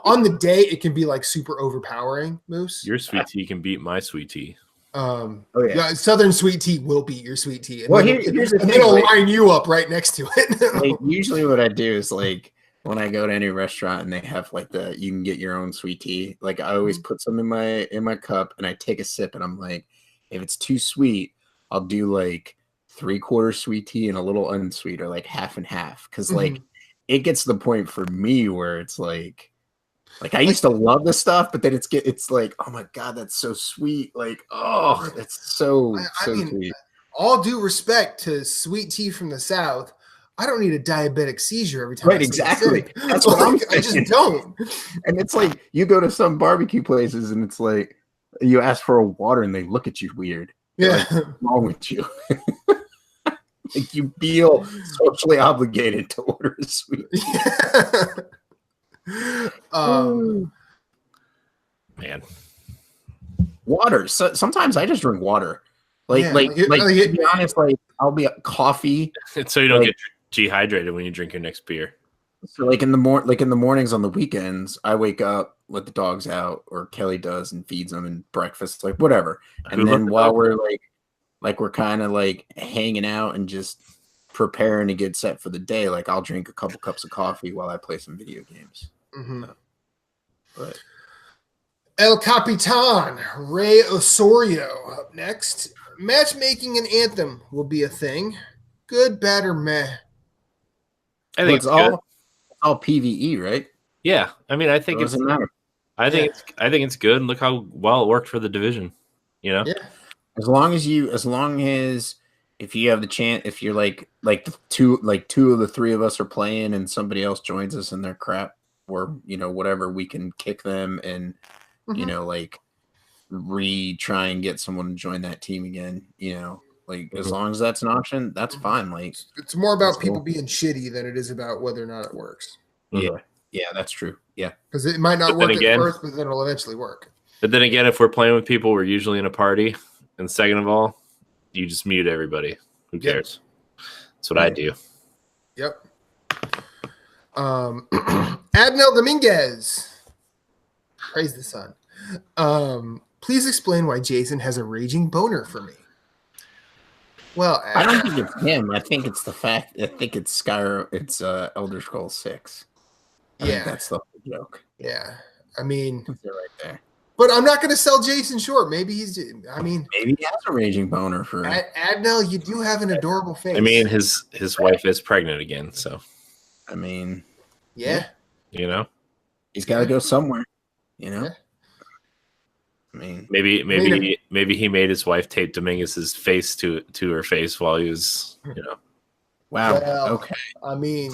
on the day it can be like super overpowering, Moose. Your sweet tea can beat my sweet tea. Southern sweet tea will beat your sweet tea. And well, here's the thing. It'll line you up right next to it. Like, usually what I do is like when I go to any restaurant and they have like you can get your own sweet tea. Like I always put some in my cup and I take a sip and I'm like, if it's too sweet, I'll do like 3/4 sweet tea and a little unsweet, or like half and half. Cause like it gets to the point for me where it's like I used to love the stuff, but then it's like, oh my God, that's so sweet. Like, oh, it's so sweet. All due respect to sweet tea from the South, I don't need a diabetic seizure every time. Right, exactly. That's what I'm saying. I just don't. And it's like you go to some barbecue places and it's like you ask for a water and they look at you weird. Yeah, like, what's wrong with you? Like you feel socially obligated to order a sweet. Man, water. So sometimes I just drink water. To be honest, like I'll be coffee. So you don't get dehydrated when you drink your next beer. So like in the mornings on the weekends, I wake up, let the dogs out, or Kelly does and feeds them and breakfast, like whatever. And then while we're we're kind of like hanging out and just preparing to get set for the day, like I'll drink a couple cups of coffee while I play some video games. But El Capitan Ray Osorio up next. Matchmaking in Anthem will be a thing. Good, bad, or meh? I think it's all PvE, right? Yeah, I mean, I think doesn't matter. I think it's good. Look how well it worked for the division. You know, as long as if you have the chance, if you're like two of the three of us are playing and somebody else joins us and they're crap, or whatever, we can kick them and try and get someone to join that team again. As long as that's an option, that's fine. Like it's more about people being shitty than it is about whether or not it works. Yeah, that's true. Yeah, because it might not work at first, but then it'll eventually work. But then again, if we're playing with people, we're usually in a party. And second of all, you just mute everybody. Who cares? That's what I do. Yep. Adnel Dominguez. Praise the sun. Please explain why Jason has a raging boner for me. Well, I don't think it's him. I think it's the fact. I think it's Skyrim. It's Elder Scrolls 6. I think that's the whole joke. Yeah, I mean, they're right there. But I'm not going to sell Jason short. Maybe he has a raging boner for Adnel. You do have an adorable face. I mean, his wife is pregnant again, so. I mean, yeah. He's got to go somewhere. Yeah. I mean, maybe he made his wife tape Dominguez's face to her face while he was, Wow. Well, okay. I mean,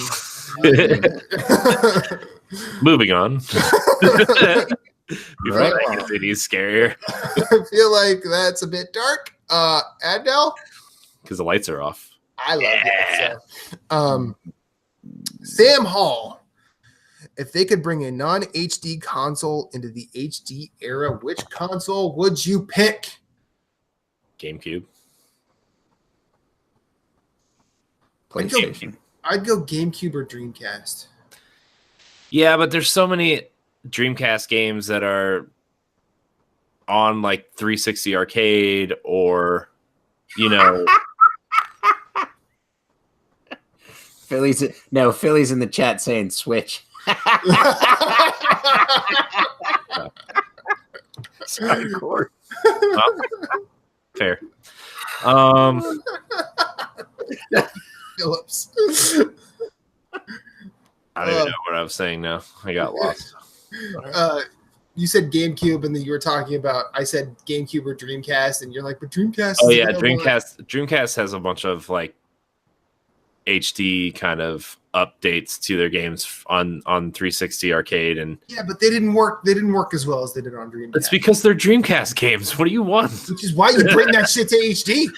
moving on. Before that gets any scarier. I feel like that's a bit dark. Adnel? Because the lights are off. I love that. So. Sam Hall. If they could bring a non-HD console into the HD era, which console would you pick? GameCube. PlayStation. I'd go GameCube or Dreamcast. Yeah, but there's so many Dreamcast games that are on like 360 arcade or Philly's in the chat saying Switch. Sorry, Court. Fair. Phillips. I don't even know what I was saying now. I got lost. You said GameCube, and then you were talking about. I said GameCube or Dreamcast, and you're like, but Dreamcast. Oh yeah, Dreamcast has a bunch of like HD kind of updates to their games on 360 arcade, and but they didn't work. They didn't work as well as they did on Dreamcast. It's because they're Dreamcast games. What do you want? Which is why you bring that shit to HD.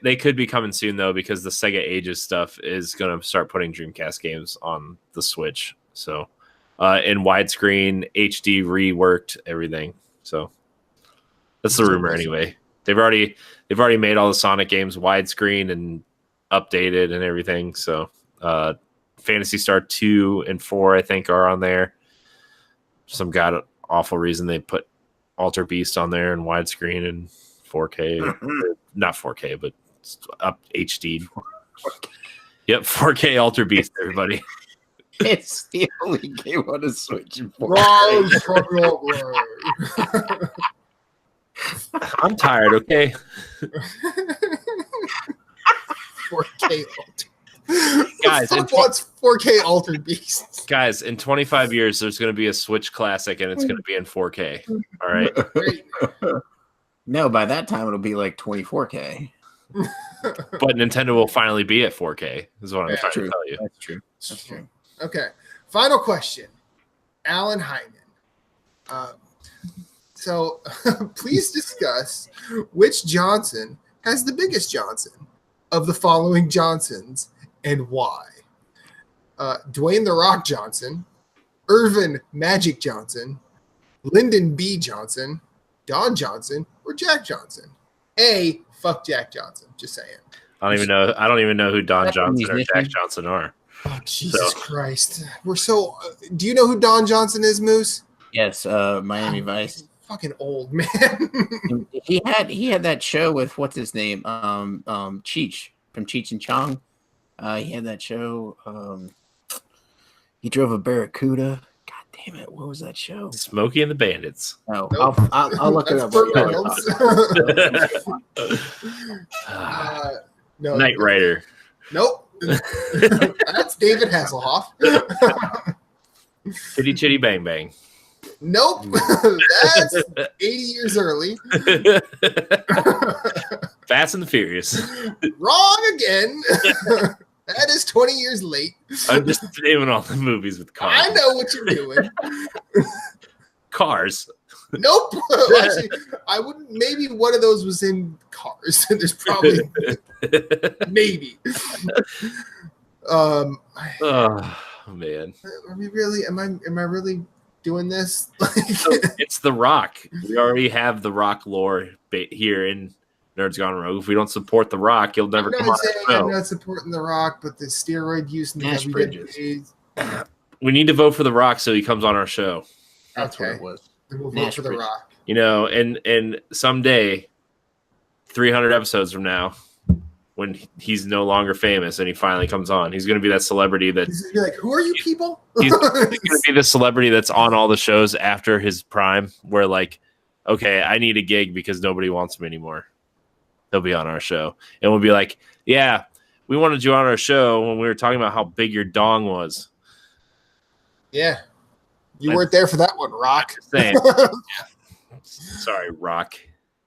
They could be coming soon though, because the Sega Ages stuff is going to start putting Dreamcast games on the Switch. So, in widescreen, HD reworked everything. So that's the rumor anyway. They've already made all the Sonic games widescreen and updated and everything. So, Phantasy Star 2 and 4 I think are on there. Some god awful reason they put Alter Beast on there in widescreen and 4K. Not 4K, but up HD. Yep, 4K Alter Beast, everybody. It's the only game on the Switch in 4K. Rise from your grave. I'm tired, okay? 4K Alter. Guys, Who wants 4K Altered Beasts? Guys, in 25 years, there's going to be a Switch Classic, and it's going to be in 4K. All right? Great. No, by that time, it'll be like 24K. But Nintendo will finally be at 4K, is what I'm trying to tell you. That's true. That's true. Okay. Final question. Alan Hyman. So please discuss which Johnson has the biggest Johnson of the following Johnsons and why. Dwayne The Rock Johnson, Irvin Magic Johnson, Lyndon B. Johnson, Don Johnson, or Jack Johnson. A, fuck Jack Johnson. Just saying. I don't even know who Don Johnson or Jack Johnson are. Oh, Jesus Christ. We're so... do you know who Don Johnson is, Moose? Yes, Miami Vice. Fucking old, man. he had that show with, what's his name? Cheech, from Cheech and Chong. He had that show. He drove a Barracuda. God damn it! What was that show? Smokey and the Bandits. No, nope. I'll look it up. No, Knight Rider. Nope. That's David Hasselhoff. Chitty Chitty Bang Bang. Nope. That's 80 years early. Fast and the Furious. Wrong again. That is 20 years late. I'm just naming all the movies with cars. I know what you're doing. Cars. Nope. Actually, I wouldn't. Maybe one of those was in Cars. There's probably maybe. Oh man. Are we really? Am I really doing this? It's The Rock. We already have The Rock lore here in Nerds Gone Rogue. If we don't support The Rock, he'll never come on the show. I'm not supporting The Rock, but the steroid use in the Bridges. We need to vote for The Rock so he comes on our show. That's what it was. Then we'll vote for The Rock. You know, and someday, 300 episodes from now, when he's no longer famous and he finally comes on, he's going to be that celebrity that... He's going to be like, who are you people? He's going to be the celebrity that's on all the shows after his prime, where like, okay, I need a gig because nobody wants me anymore. They'll be on our show. And we'll be like, yeah, we wanted you on our show when we were talking about how big your dong was. Yeah. You weren't there for that one, Rock. Sorry, Rock.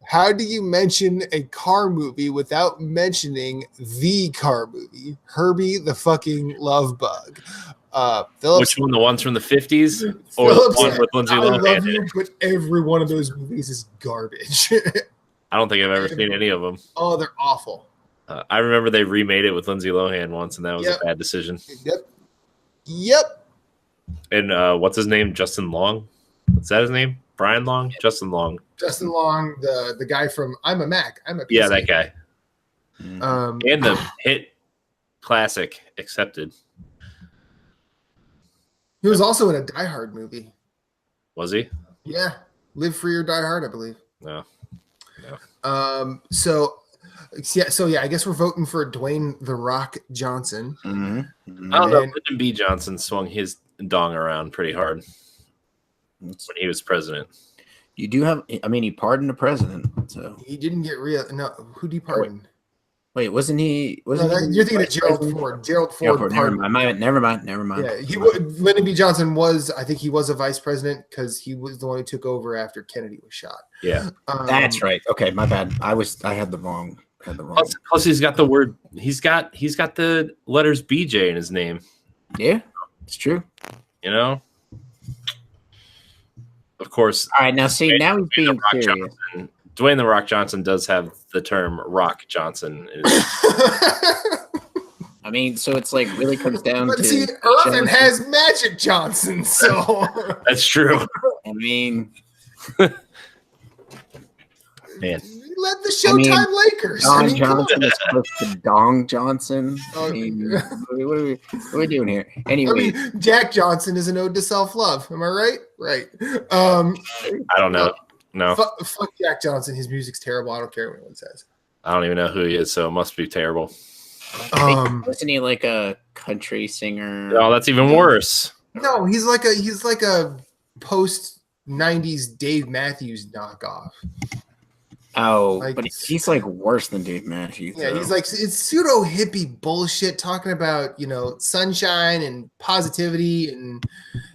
How do you mention a car movie without mentioning the car movie? Herbie the fucking Love Bug. Phillips, which one? The ones from the 50s? Or Phillips, the one with Lindsay Lohan? I love you, but every one of those movies is garbage. I don't think I've ever seen any of them. Oh, they're awful. I remember they remade it with Lindsay Lohan once, and that was a bad decision. Yep. And what's his name? Justin Long? Is that his name? Brian Long? Justin Long. Justin Long, the guy from I'm a Mac. I'm a PC. Yeah, that guy. And the Ah. hit classic Accepted. He was also in a Die Hard movie. Was he? Yeah. Live Free or Die Hard, I believe. No. So I guess we're voting for Dwayne The Rock Johnson. Mm-hmm. I don't know. Lyndon B. Johnson swung his dong around pretty hard when he was president. You do have, I mean, he pardoned the president. So he didn't get real. No, who did he pardon? Wait, wasn't he? You're thinking of Gerald Ford. Gerald Ford. Never mind. Yeah, Lyndon B. Johnson was. I think he was a vice president because he was the one who took over after Kennedy was shot. Yeah, that's right. Okay, my bad. I had the wrong. Plus, he's got the word. He's got the letters BJ in his name. Yeah, it's true. You know. Of course. All right, now see, now he's being serious. Dwayne The Rock Johnson does have the term Rock Johnson. I mean, so it's like really comes down to. But see, Irvin has Magic Johnson, so. That's true. I mean. Man. Let the Showtime Lakers. Don Johnson is close to Dong Johnson. I mean, what are we doing here? Anyway, Jack Johnson is an ode to self-love. Am I right? Right. I don't know. No. Fuck Jack Johnson. His music's terrible. I don't care what anyone says. I don't even know who he is, so it must be terrible. Wasn't he like a country singer? Oh, that's even worse. No, he's like a post 90s Dave Matthews knockoff. Oh, like, but he's like worse than Dave Matthews. Yeah, he's like it's pseudo hippie bullshit talking about sunshine and positivity, and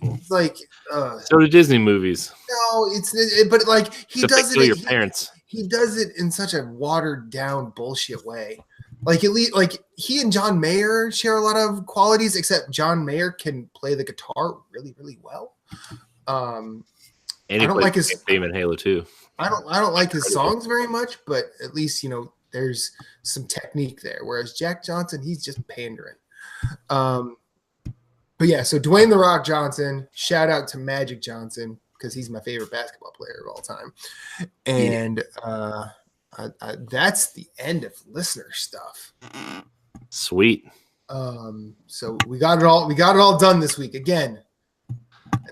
it's like so do Disney movies. No, but like he does it. Your parents. He does it in such a watered down bullshit way. Like at least, like he and John Mayer share a lot of qualities, except John Mayer can play the guitar really, really well. And I don't like his theme in Halo 2. I don't like his songs very much, but at least there's some technique there. Whereas Jack Johnson, he's just pandering. But yeah, so Dwayne The Rock Johnson, shout out to Magic Johnson because he's my favorite basketball player of all time. And that's the end of listener stuff. Sweet. So we got it all done this week again.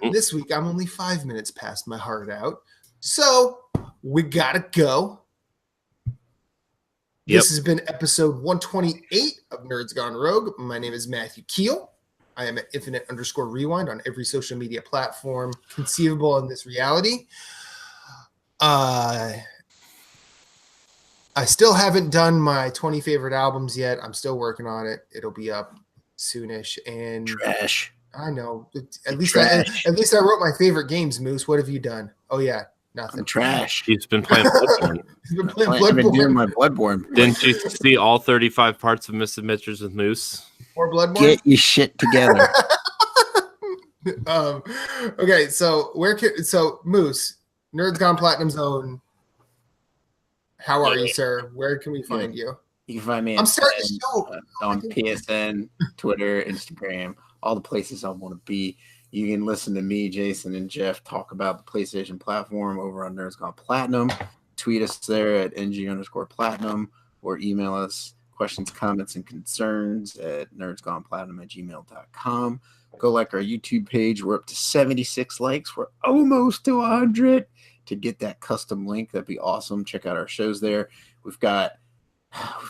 And this week I'm only 5 minutes past my heart out. So we gotta go. Yep. This has been episode 128 of Nerds Gone Rogue. My name is Matthew Keel. I am at @infinite_rewind on every social media platform conceivable in this reality. I still haven't done my 20 favorite albums yet. I'm still working on it. It'll be up soonish. And trash. I know. At least I wrote my favorite games, Moose. What have you done? Oh yeah, nothing. I'm trash. He's been playing Bloodborne. I've been doing my Bloodborne. Didn't you see all 35 parts of Misadventures with Moose? Or Bloodborne? Get your shit together. Okay, so Moose, Nerds Gone Platinum Zone. How are you, sir? Where can we find you? You can find me I'm starting the show. On PSN, Twitter, Instagram, all the places I want to be. You can listen to me, Jason, and Jeff talk about the PlayStation platform over on Nerds Gone Platinum. Tweet us there at NG_Platinum or email us questions, comments, and concerns at nerdsgoneplatinum@gmail.com. Go like our YouTube page. We're up to 76 likes. We're almost to 100. To get that custom link, that'd be awesome. Check out our shows there. We've got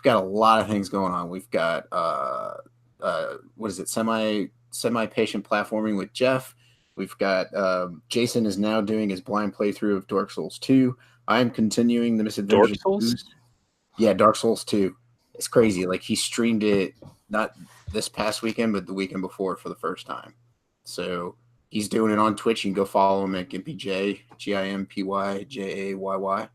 a lot of things going on. We've got what is it? Semi-patient platforming with Jeff. We've got Jason is now doing his blind playthrough of Dark Souls 2. I'm continuing the misadventures. Dark Souls? Yeah, Dark Souls 2. It's crazy. Like he streamed it not this past weekend, but the weekend before for the first time. So he's doing it on Twitch. You can go follow him at GimpyJ, GimpyJayy,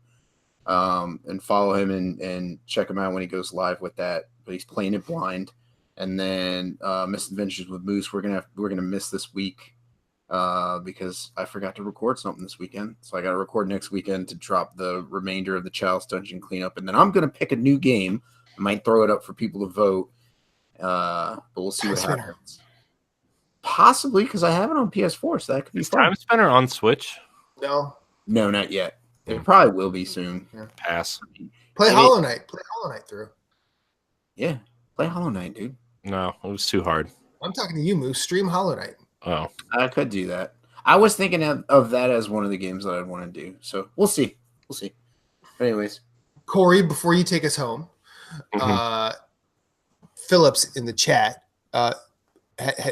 and follow him and check him out when he goes live with that. But he's playing it blind. And then Misadventures with Moose, we're gonna miss this week because I forgot to record something this weekend. So I got to record next weekend to drop the remainder of the Chalice Dungeon cleanup. And then I'm gonna pick a new game. I might throw it up for people to vote, but we'll see what happens. Possibly because I have it on PS4, so that could be fun. Time Spinner on Switch? No, not yet. It probably will be soon. Yeah. Pass. Play Hollow Knight. Play Hollow Knight through. Yeah, play Hollow Knight, dude. No, it was too hard. I'm talking to you, Moose. Stream Hollow Knight. Oh, I could do that. I was thinking of that as one of the games that I'd want to do. So we'll see. Anyways, Corey, before you take us home, Phillips in the chat,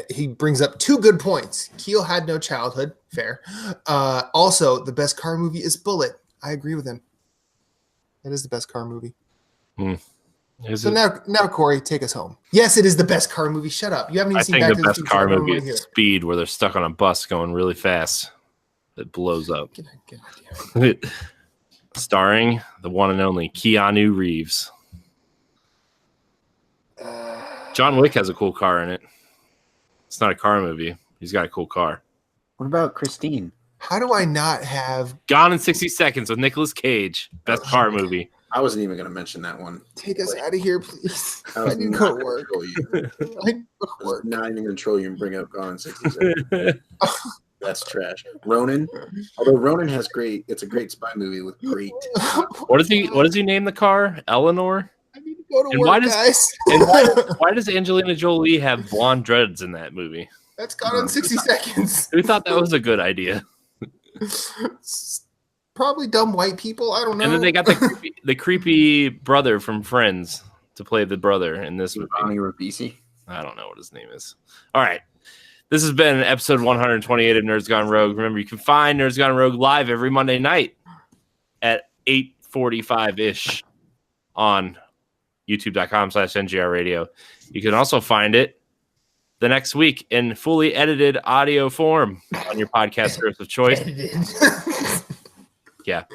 he brings up 2 good points. Keel had no childhood. Fair. Also, the best car movie is Bullet. I agree with him. That is the best car movie. Now, Corey, take us home. Yes, it is the best car movie. Shut up. You haven't even seen Back to the Future. The best car movie is Speed, where they're stuck on a bus going really fast. It blows up. Starring the one and only Keanu Reeves. John Wick has a cool car in it. It's not a car movie. He's got a cool car. What about Christine? How do I not have Gone in 60 Seconds with Nicolas Cage? Best car movie. I wasn't even going to mention that one. Take us out of here, please. I need to go to work. Not even going to troll you and bring up Gone in 60 Seconds. That's trash. Ronin. Although Ronin has it's a great spy movie with great. What does he name the car? Eleanor? I need to go to work, guys. Why does Angelina Jolie have blonde dreads in that movie? That's Gone in 60 Seconds. Who thought that was a good idea? Probably dumb white people. I don't know. And then they got the creepy brother from Friends to play the brother in this movie. Ronnie Ribisi. I don't know what his name is. All right. This has been episode 128 of Nerds Gone Rogue. Remember, you can find Nerds Gone Rogue live every Monday night at 8:45-ish on youtube.com/NGR Radio. You can also find it the next week in fully edited audio form on your podcast service of choice. Yeah.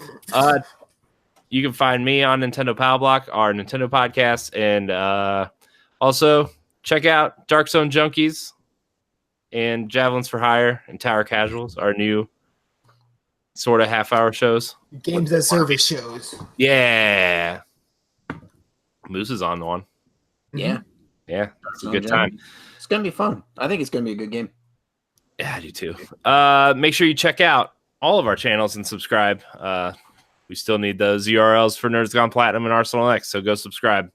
You can find me on Nintendo Pal Block, our Nintendo podcast, and also check out Dark Zone Junkies and Javelins for Hire and Tower Casuals, our new sort of half-hour shows. Games as service shows. Yeah. Moose is on one. Yeah. Yeah. It's a good time. It's going to be fun. I think it's going to be a good game. Yeah, I do too. Make sure you check out all of our channels and subscribe. We still need those URLs for Nerds Gone Platinum and Arsenal X, so go subscribe.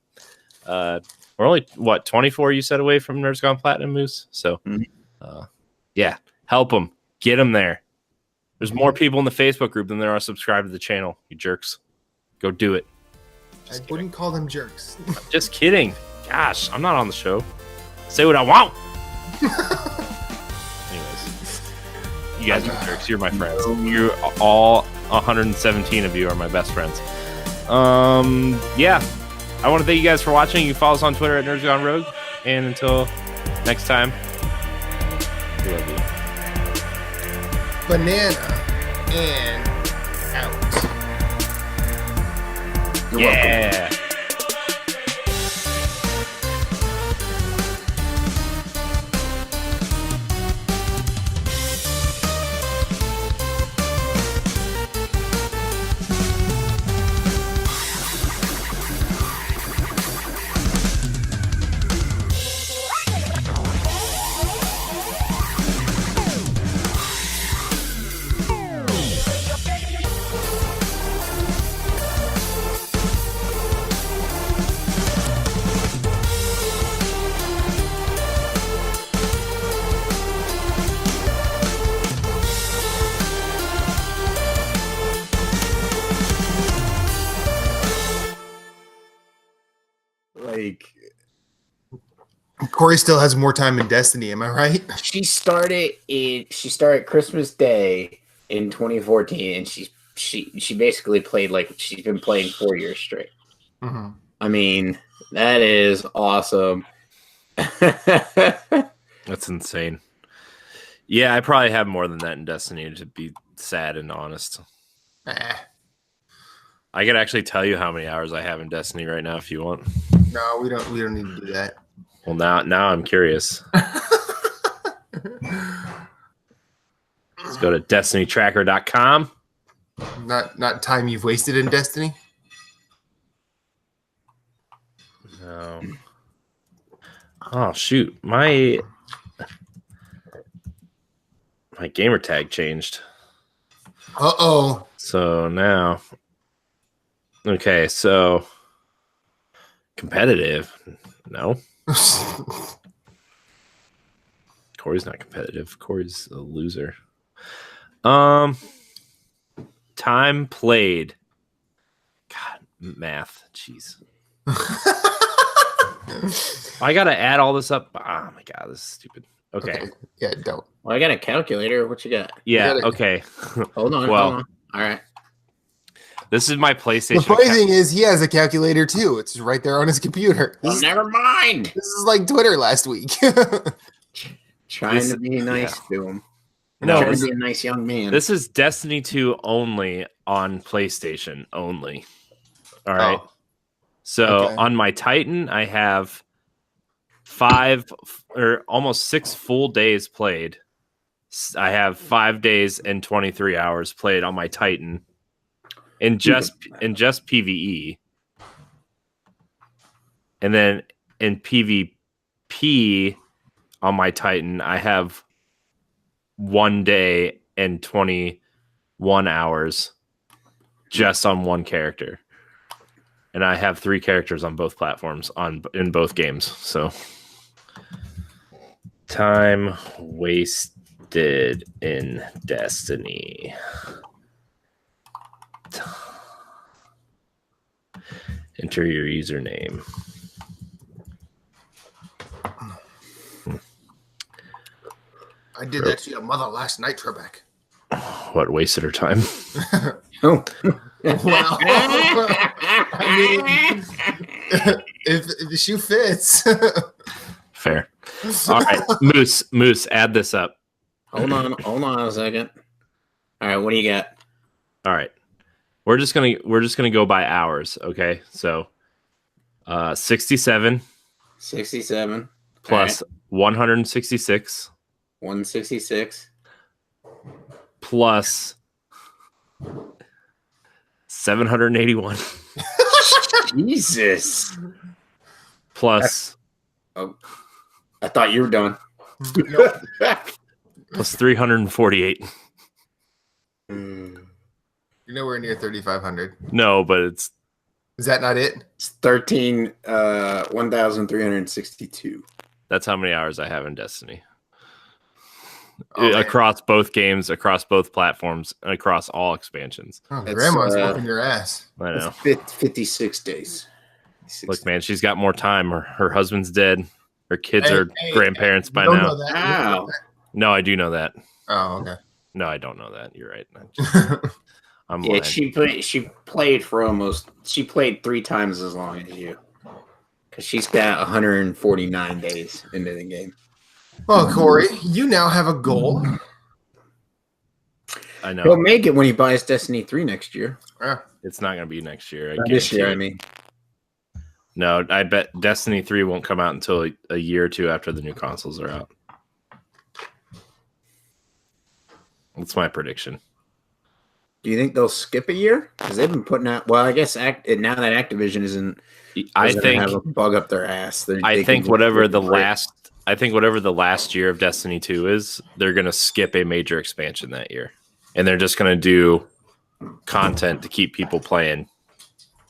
We're only, 24 you said away from Nerds Gone Platinum, Moose? So, yeah, help them. Get them there. There's more people in the Facebook group than there are subscribed to the channel, you jerks. Go do it. I wouldn't call them jerks. Just kidding. Gosh, I'm not on the show. Say what I want. Anyways, you guys are jerks. You're my friends. You're all 117 of you are my best friends. Yeah. I want to thank you guys for watching. You can follow us on Twitter at Nerds Gone Rogue. And until next time, we love you. Banana and out. You're Yeah. welcome. Corey still has more time in Destiny, am I right? She started Christmas Day in 2014, and she basically played like she's been playing 4 years straight. Mm-hmm. I mean, that is awesome. That's insane. Yeah, I probably have more than that in Destiny, to be sad and honest. I could actually tell you how many hours I have in Destiny right now if you want. No, we don't need to do that. Well, now I'm curious. Let's go to destinytracker.com. Not time you've wasted in Destiny? No. Oh, shoot. My gamer tag changed. Uh-oh. So now... Okay, so... Competitive. No. Corey's not competitive. Corey's a loser. Time played. God, math. Jeez. I gotta add all this up. Oh my god, this is stupid. Okay. Yeah, don't. Well, I got a calculator. What you got? Yeah, okay. Hold on. Well, hold on. All right. This is my PlayStation. The funny thing is, he has a calculator too. It's right there on his computer. Never mind. This is like Twitter last week. Trying to be nice to him. No, Trying to be a nice young man. This is Destiny 2 only on PlayStation only. All right. Oh. So on my Titan, I have 5 or almost 6 full days played. I have 5 days and 23 hours played on my Titan. In just PvE, and then in PvP on my Titan, I have 1 day and 21 hours just on one character, and I have 3 characters on both platforms in both games. So time wasted in Destiny. Enter your username. I did that to your mother last night, Trebek. What, wasted her time? Oh. Well, I mean, if the shoe fits. Fair. All right, Moose, add this up. Hold on a second. All right, what do you got? All right, we're just gonna go by hours. Okay, so 67 plus 166 166 plus 781 Jesus. plus I thought you were done. plus 348. You're nowhere near 3,500. No, but is that not it? It's 1,362. That's how many hours I have in Destiny. Oh, across both games, across both platforms, and across all expansions. Oh, grandma's whooping your ass. I know. 56 days. Look, man, she's got more time. Her husband's dead. Her kids are grandparents by now. Wow. No, I do know that. Oh, okay. No, I don't know that. You're right. I'm yeah, lying. she played 3 times as long as you. Because she's got 149 days into the game. Well, Corey, you now have a goal. I know. He'll make it when he buys Destiny 3 next year. Yeah. It's not going to be next year. This year, I mean. No, I bet Destiny 3 won't come out until a year or two after the new consoles are out. That's my prediction. Do you think they'll skip a year? Because they've been putting out. Well, I guess now that Activision isn't, I think have a bug up their ass. I think whatever the last year of Destiny 2 is, they're going to skip a major expansion that year, and they're just going to do content to keep people playing.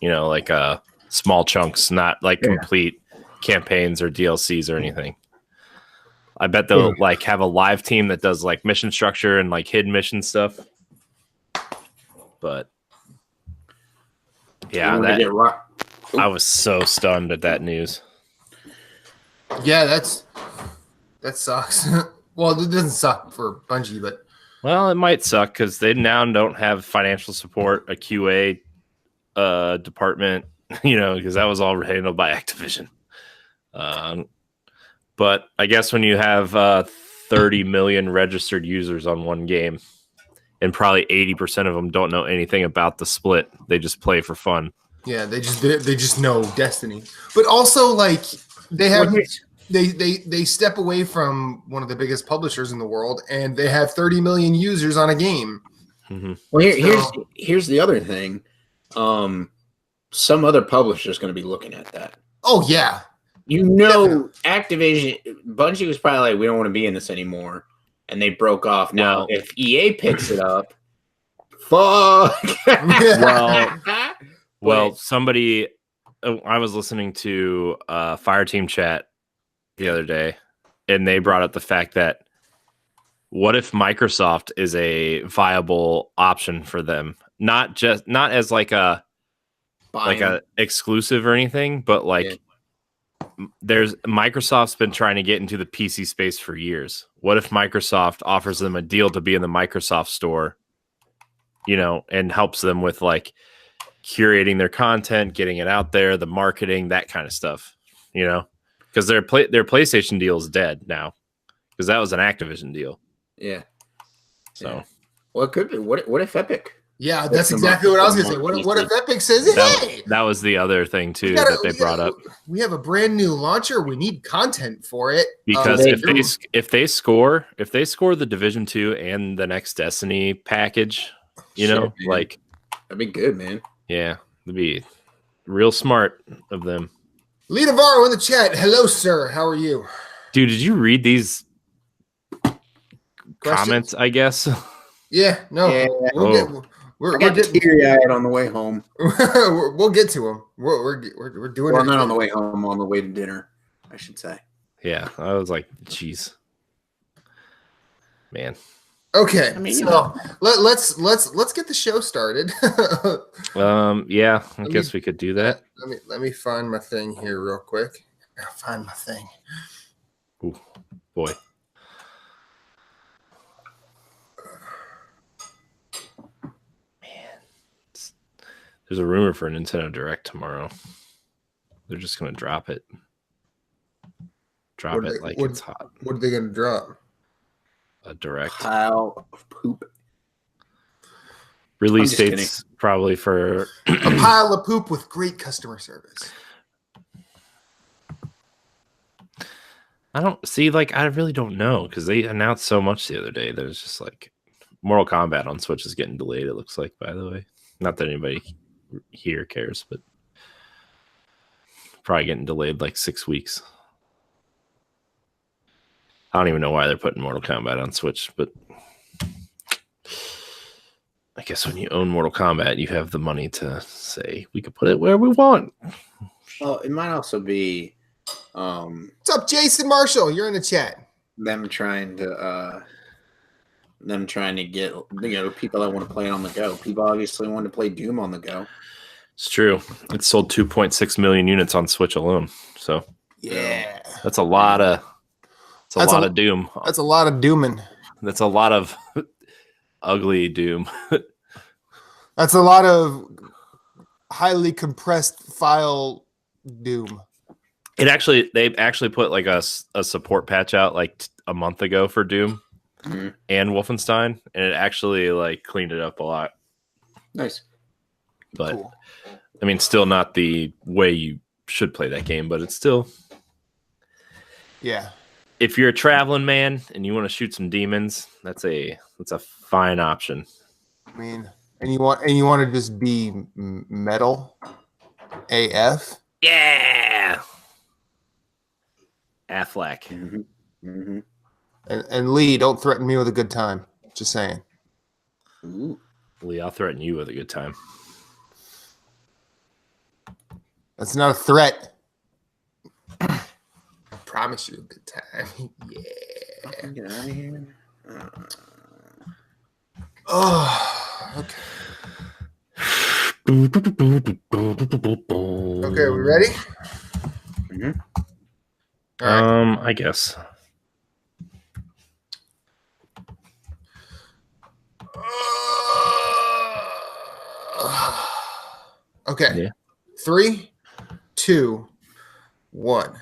You know, like small chunks, not like complete campaigns or DLCs or anything. I bet they'll like have a live team that does like mission structure and like hidden mission stuff. But yeah, I was so stunned at that news. Yeah, that sucks. Well, it doesn't suck for Bungie, but well, it might suck because they now don't have financial support, a QA department, you know, because that was all handled by Activision. But I guess when you have 30 million registered users on one game, and probably 80% of them don't know anything about the split, they just play for fun. Yeah, they just know Destiny, but also like they have they step away from one of the biggest publishers in the world, and they have 30 million users on a game. Mm-hmm. Well, here's the other thing. Some other publisher is going to be looking at that. Oh yeah, Activision, Bungie was probably like, we don't want to be in this anymore, and they broke off. Now, if EA picks it up, fuck. well, somebody. I was listening to Fireteam Chat the other day, and they brought up the fact that what if Microsoft is a viable option for them? Not as like a exclusive or anything, but like Microsoft's been trying to get into the PC space for years. What if Microsoft offers them a deal to be in the Microsoft store, you know, and helps them with like curating their content, getting it out there, the marketing, that kind of stuff, you know, because their PlayStation deal is dead now because that was an Activision deal. Yeah. So, well, it could be. What if Epic? Yeah, that's exactly what I was going to say. What if Epic says, hey? That was the other thing, too, that they brought up. We have a brand new launcher. We need content for it. Because if they score the Division 2 and the next Destiny package, you know, man. like... That'd be good, man. Yeah, that'd be real smart of them. Lee Navarro in the chat. Hello, sir. How are you? Dude, did you read these comments, I guess? Yeah, no. Yeah. We're getting teary-eyed on the way home. We'll get to them. We're doing it. Well, not on the way home, on the way to dinner, I should say. Yeah, I was like, geez. Man. Okay, so let's get the show started. Yeah, I guess we could do that. Let me find my thing here real quick. I'll find my thing. Ooh, boy. There's a rumor for a Nintendo Direct tomorrow. They're just gonna drop it. It's hot. What are they gonna drop? A Direct pile of poop. Release dates probably for a pile of poop with great customer service. I don't see, like, I really don't know because they announced so much the other day. There's just like Mortal Kombat on Switch is getting delayed, it looks like, by the way. Not that anybody here cares, but probably getting delayed like 6 weeks. I don't even know why they're putting Mortal Kombat on Switch, but I guess when you own Mortal Kombat, you have the money to say we could put it where we want. Well, it might also be what's up, Jason Marshall? You're in the chat. Them trying to get people that want to play it on the go. People obviously want to play Doom on the go. It's true. It sold 2.6 million units on Switch alone. So yeah, that's a lot of Doom. That's a lot of dooming. That's a lot of ugly Doom. That's a lot of highly compressed file Doom. They actually put like a support patch out like a month ago for Doom and Wolfenstein, and it actually like cleaned it up a lot. Nice, but cool. I mean, still not the way you should play that game, but it's still, yeah. If you're a traveling man and you want to shoot some demons, that's a fine option. I mean, and you want to just be metal AF. Yeah. Affleck. Mm-hmm. Mm-hmm. And Lee, don't threaten me with a good time. Just saying. Ooh. Lee, I'll threaten you with a good time. That's not a threat. I promise you a good time. Yeah. Get out of here. Oh, okay. Okay, are we ready? Mm-hmm. All right. I guess. Okay. Yeah. 3, 2, 1.